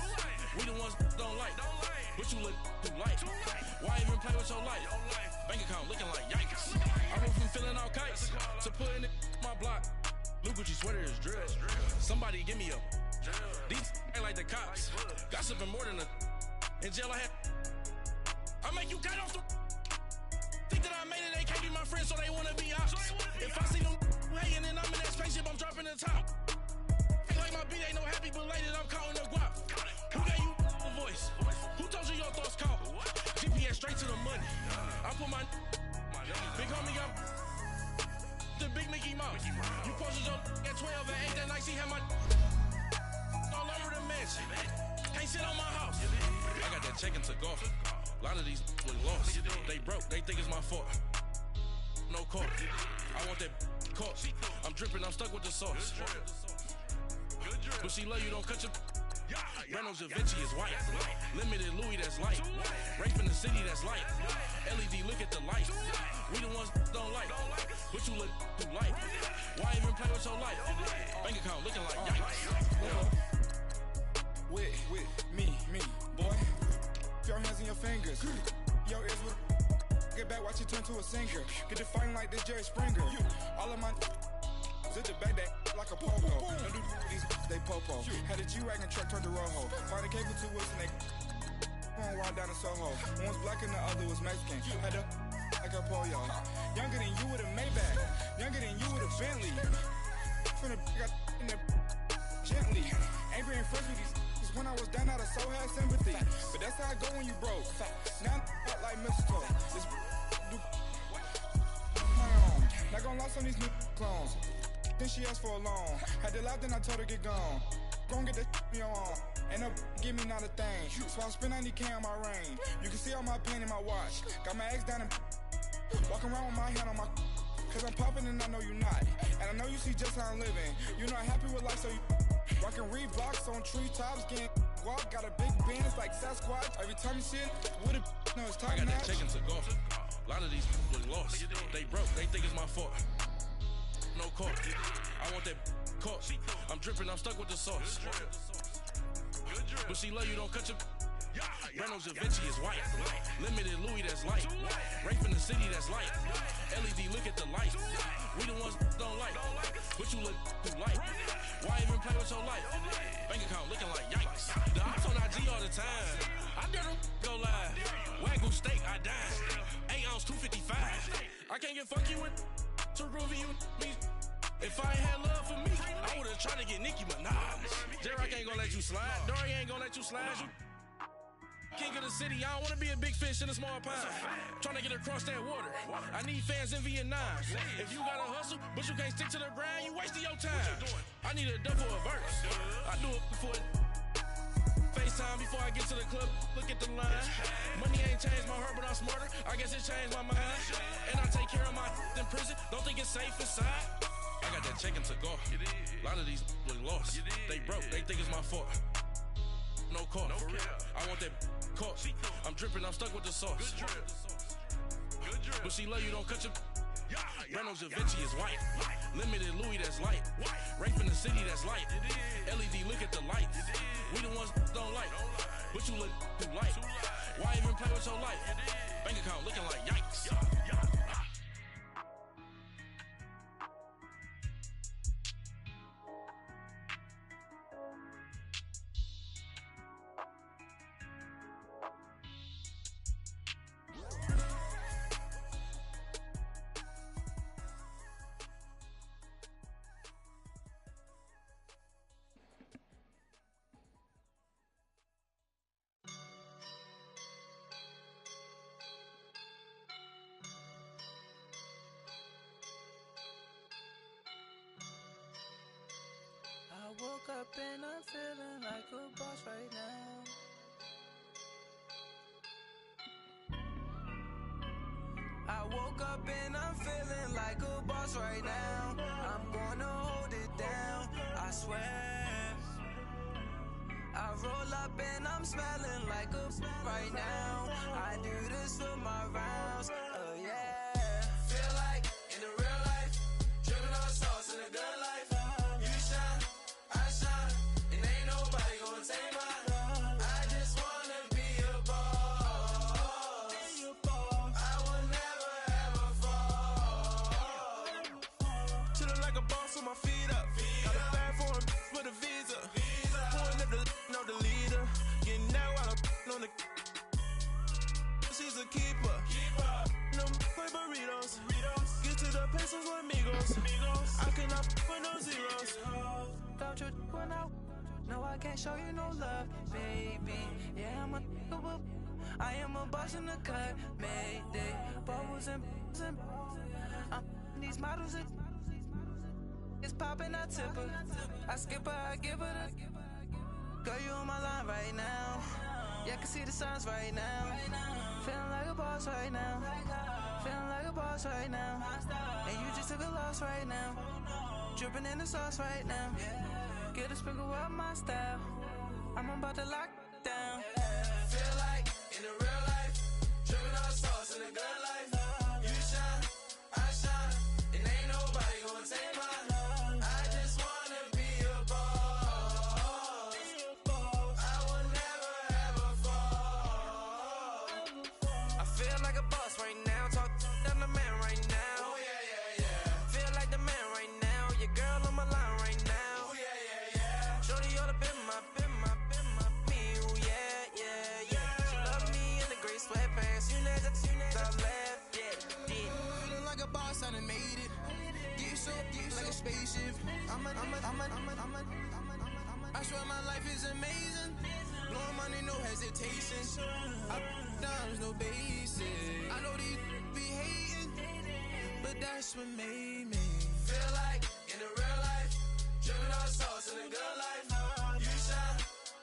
G: We the ones don't like. But you look too light. Why even play with your life? Bank account looking like yikes. I went from feeling all kites to Gucci sweater is drill. Somebody give me a. These ain't like the cops. Gossiping more than a. In jail I had. I make you cut off the. Think that I made it, they can't be my friends, so they wanna be ops. If I see them hating and I'm in that spaceship, I'm dropping the top. Ain't like my beat ain't no happy belated, I'm counting the guap. Who gave you a voice? Who told you your thoughts count? GPS straight to the money. I put my big homie got the big Mickey Mouse. You posted your at 12 and 8 that night, she had my all over the mansion. Can't sit on my house. I got that check into golf. A lot of these was lost. They broke, they think it's my fault. No court. I want that caught. I'm dripping, I'm stuck with the sauce. But she love you, don't cut your. Renault Da Vinci is white. Limited Louis, that's light. Rape in the city, that's light. LED, look at the light. We the ones don't like. But you look too light. Why even play with your life? Bank account looking like yikes.
H: With me, boy. Your hands in your fingers. Your ears will get back, watch you turn to a singer. Get it fighting like this Jerry Springer. All of my sit the back that like a pogo. Don't do these they popo. Had a G-Wagon truck turned to Rojo. Find a cable 2 wheels and they going wild down in Soho. One was black and the other was Mexican. Had a like a pollo. Younger than you with a Maybach. Younger than you with a Bentley. From the got in the gently. Angry and fresh with these. When I was down out of soul had sympathy. But that's how I go when you broke. Now I'm like mistletoe. This do not gonna lost on these new clones. Then she asked for a loan. Had to laugh, then I told her get gone. Gon' get that me on. Ain't no give me not a thing. So I spend 90K on my range. You can see all my pain in my watch. Got my ex down and walking around with my hand on my. Cause I'm popping and I know you not. And I know you see just how I'm living. You're not happy with life, so you rockin' Reeboks on treetops, getting guap. Got a big Benz like Sasquatch. Every time you see it, with a no, it's top
G: I got
H: notch.
G: that check into golf. A lot of these was lost. They broke, they think it's my fault. No court. I want that caught. I'm dripping, I'm stuck with the sauce. But she love you, don't cut your. Renault Da Vinci is white. Limited Louis, that's light. Rape in the city, that's light. LED, look at the light. We the ones don't like. But you look too light. Why even play with your life? Bank account looking like yikes. The ops on IG all the time. I dare them go live. Wagyu steak, I dine. 8 ounce, 255. I can't get funky with to groovy you me. If I ain't had love for me, I would've tried to get Nicki Minaj. J-Rock ain't gonna let you slide. Dory ain't gonna let you slide. You king of the city, I don't wanna be a big fish in a small pond. Trying to get across that water. I need fans in Vietnam. If you gotta hustle, but you can't stick to the grind, you wasting your time. I need a double a verse. I do it before FaceTime before I get to the club. Look at the line. Money ain't changed my heart, but I'm smarter. I guess it changed my mind. And I take care of my in prison. Don't think it's safe inside. I got that check into golf. A lot of these was lost. They broke, they think it's my fault. No court. I want that caught. I'm dripping, I'm stuck with the sauce. But she love you, don't cut your. Renault Da Vinci is white. Limited Louis, that's light. Rape in the city, that's light. LED, look at the light. We the ones don't like. But you look too light. Why even play with your life? Bank account looking like yikes.
A: I woke up and I'm feeling like a boss right now. I woke up and I'm feeling like a boss right now. I'm gonna hold it down, I swear. I roll up and I'm smelling like a right now. I do this for my rounds, oh yeah. Feel like in the real life, dripping on sauce in a good life. You shine, I shine, and ain't nobody gonna take mine. I just wanna be a boss. I will never ever fall.
I: Chillin' like a boss with my feet up. pesos or amigos. I cannot for no zeros.
A: Don't you when no, I can't show you no love, baby. Yeah, I am a boss in the cut, mayday. Bubbles and these models, it's popping, I tip her. I skip her, I give her the. Girl, you on my line right now. Yeah, I can see the signs right now. Feeling like a boss right now. Feeling like a boss right now. And you just took a loss right now. Dripping in the sauce right now. Get a sprinkle of my style. I'm about to lock down.
I: Feel like in the real life, dripping on sauce in the good life. You shine, I shine, and ain't nobody gonna take mine. I just wanna be a boss. I will never ever fall.
A: I feel like a boss right now. Talk to the man right now.
I: Oh yeah, yeah, yeah.
A: Feel like the man right now. Your girl on my line right now.
I: Oh yeah, yeah, yeah.
A: Shorty oughta been my, me. Ooh, yeah, yeah, yeah. She love me in the gray sweatpants. You know that I left, yeah.
I: Feeling like a boss, I done made it. Get so like a spaceship. I swear my life is amazing. Blowing money, no hesitation. Up, downs, no basic. I know these be hating, but that's what made me feel like in the real life, dripping on sauce in the good life. You shine,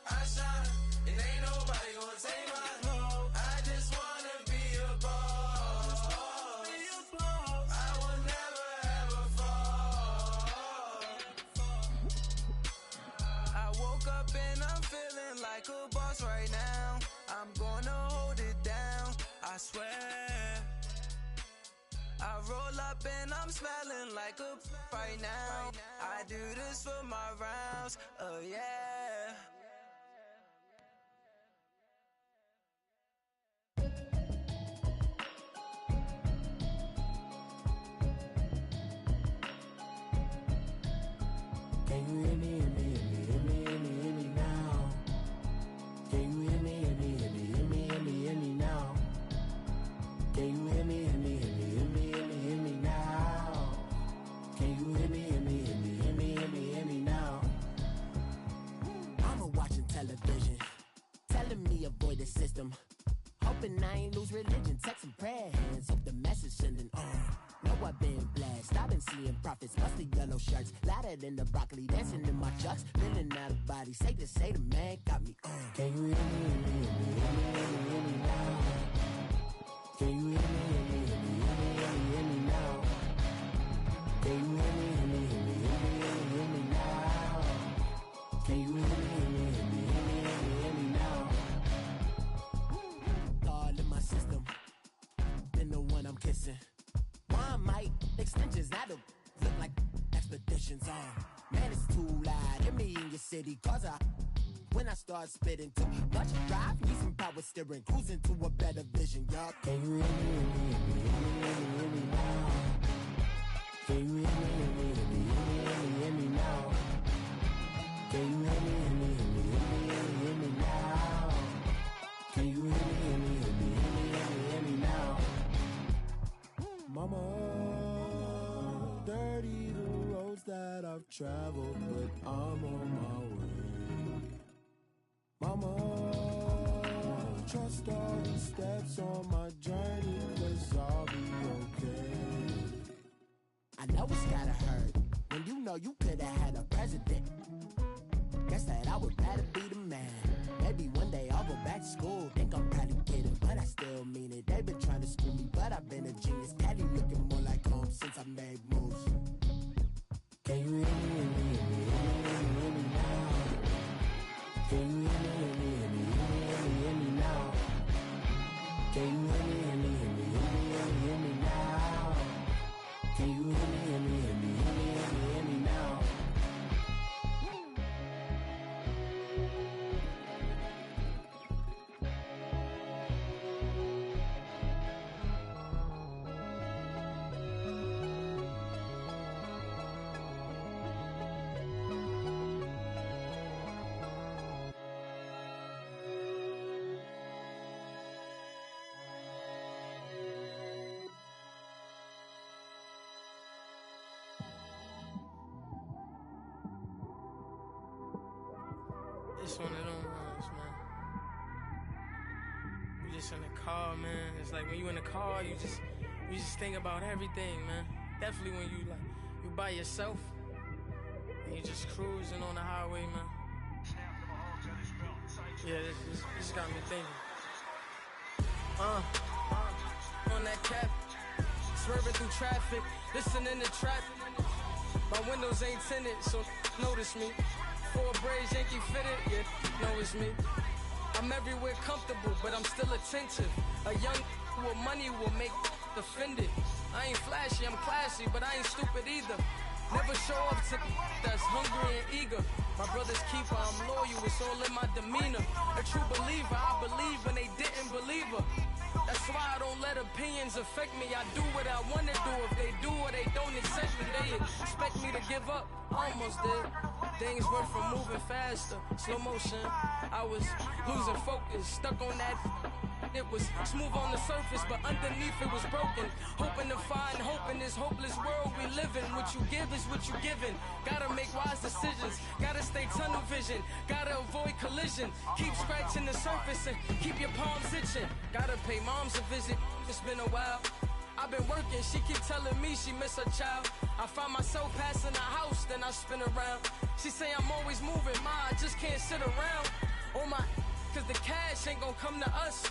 I: I shine, and ain't nobody gonna take mine. I just wanna be a boss. I will never ever fall.
A: I woke up and I'm feeling like a boss right now. I'm gonna hold it down, I swear. I roll up and I'm smelling like a right now. I do this for my rounds, oh yeah.
J: Can you hear me, hear me, hear me, hear me, hear me, hear me now? Can you hear me, hear me, hear me, hear me, hear me, hear me now? Can you hear me, hear me, hear me, hear me, hear me, hear me now? Can you hear me, hear me, hear me, hear me, hear me, hear me now? I'm watching television, telling me avoid the system. Hoping I ain't lose religion, texting prayer hands, hope the message sending on. Know I've been blessed, I've been seeing prophets, mostly yellow shirts, louder than the broccoli, dancing in my chucks, feeling out of body, safe to say the man got me on. Can you hear me, hear me, hear me, hear me, hear me, hear me now? Can you hear me, hear me, hear me, hear me, hear me, hear me now? Can you hear me, hear me, hear me, hear me, hear me, hear me now? Can you hear me, hear me, hear me, hear me, hear me, hear me now? All in my system, been the one I'm kissing. One might extensions, I don't look like expeditions on. Man, it's too loud. Hit me in your city, cause when I start spitting too much drive, need some power steering, cruising to a better vision, y'all. Can you hear me, hear me, hear me, hear me, hear me, hear me now? Can you hear me, hear me, hear me, hear me, hear me, hear me now? Can you hear me, hear me, hear me, hear me, hear me, hear me now? Can you hear me, hear me, hear me, hear me, hear me, hear me now? Mama, dirty the roads that I've traveled, but I'm on my way. Mama, trust all the steps on my journey, 'cause I'll be okay. I know it's gotta hurt when you know you could've had a president. Guess that I would rather be the man. Maybe one day I'll go back to school. Think I'm probably kidding, but I still mean it. They've been trying to school me, but I've been a genius. Cali looking more like home since I made moves. Can you hear me, hear me, hear me, hear me, hear me, hear me now? Can you hear me, hear me, hear me, hear me, hear me, hear me now? Can you hear me, hear me, hear me, hear me, hear me, hear me now? Can you hear me, hear me, hear me, hear me, hear me, hear me now?
K: It's one of them ones, man. You just in the car, man. It's like when you in the car, you just think about everything, man. Definitely when you by yourself and you just cruising on the highway, man. Yeah, this got me thinking. On that cap, swerving through traffic, listening to trap. My windows ain't tinted, so notice me. 4 braids, Yankee fitted, yeah, know it's me. I'm everywhere comfortable, but I'm still attentive. A young with money will make offended. I ain't flashy, I'm classy, but I ain't stupid either. Never show up to that's hungry and eager. My brother's keeper, I'm loyal, it's all in my demeanor. A true believer, I believe when they didn't believe her. That's why I don't let opinions affect me. I do what I want to do. If they do or they don't accept me, they expect me to give up. I almost did. Things went from moving faster, slow motion. I was losing focus, stuck on that. It was smooth on the surface, but underneath it was broken. Hoping to find hope in this hopeless world we live in. What you give is what you given. Gotta make wise decisions. Gotta stay tunnel vision. Gotta avoid collision. Keep scratching the surface and keep your palms itching. Gotta pay moms a visit. It's been a while. I've been working, she keep telling me she miss her child. I find myself passing the house, then I spin around. She say I'm always moving, ma, I just can't sit around. Oh my, cause the cash ain't gonna come to us.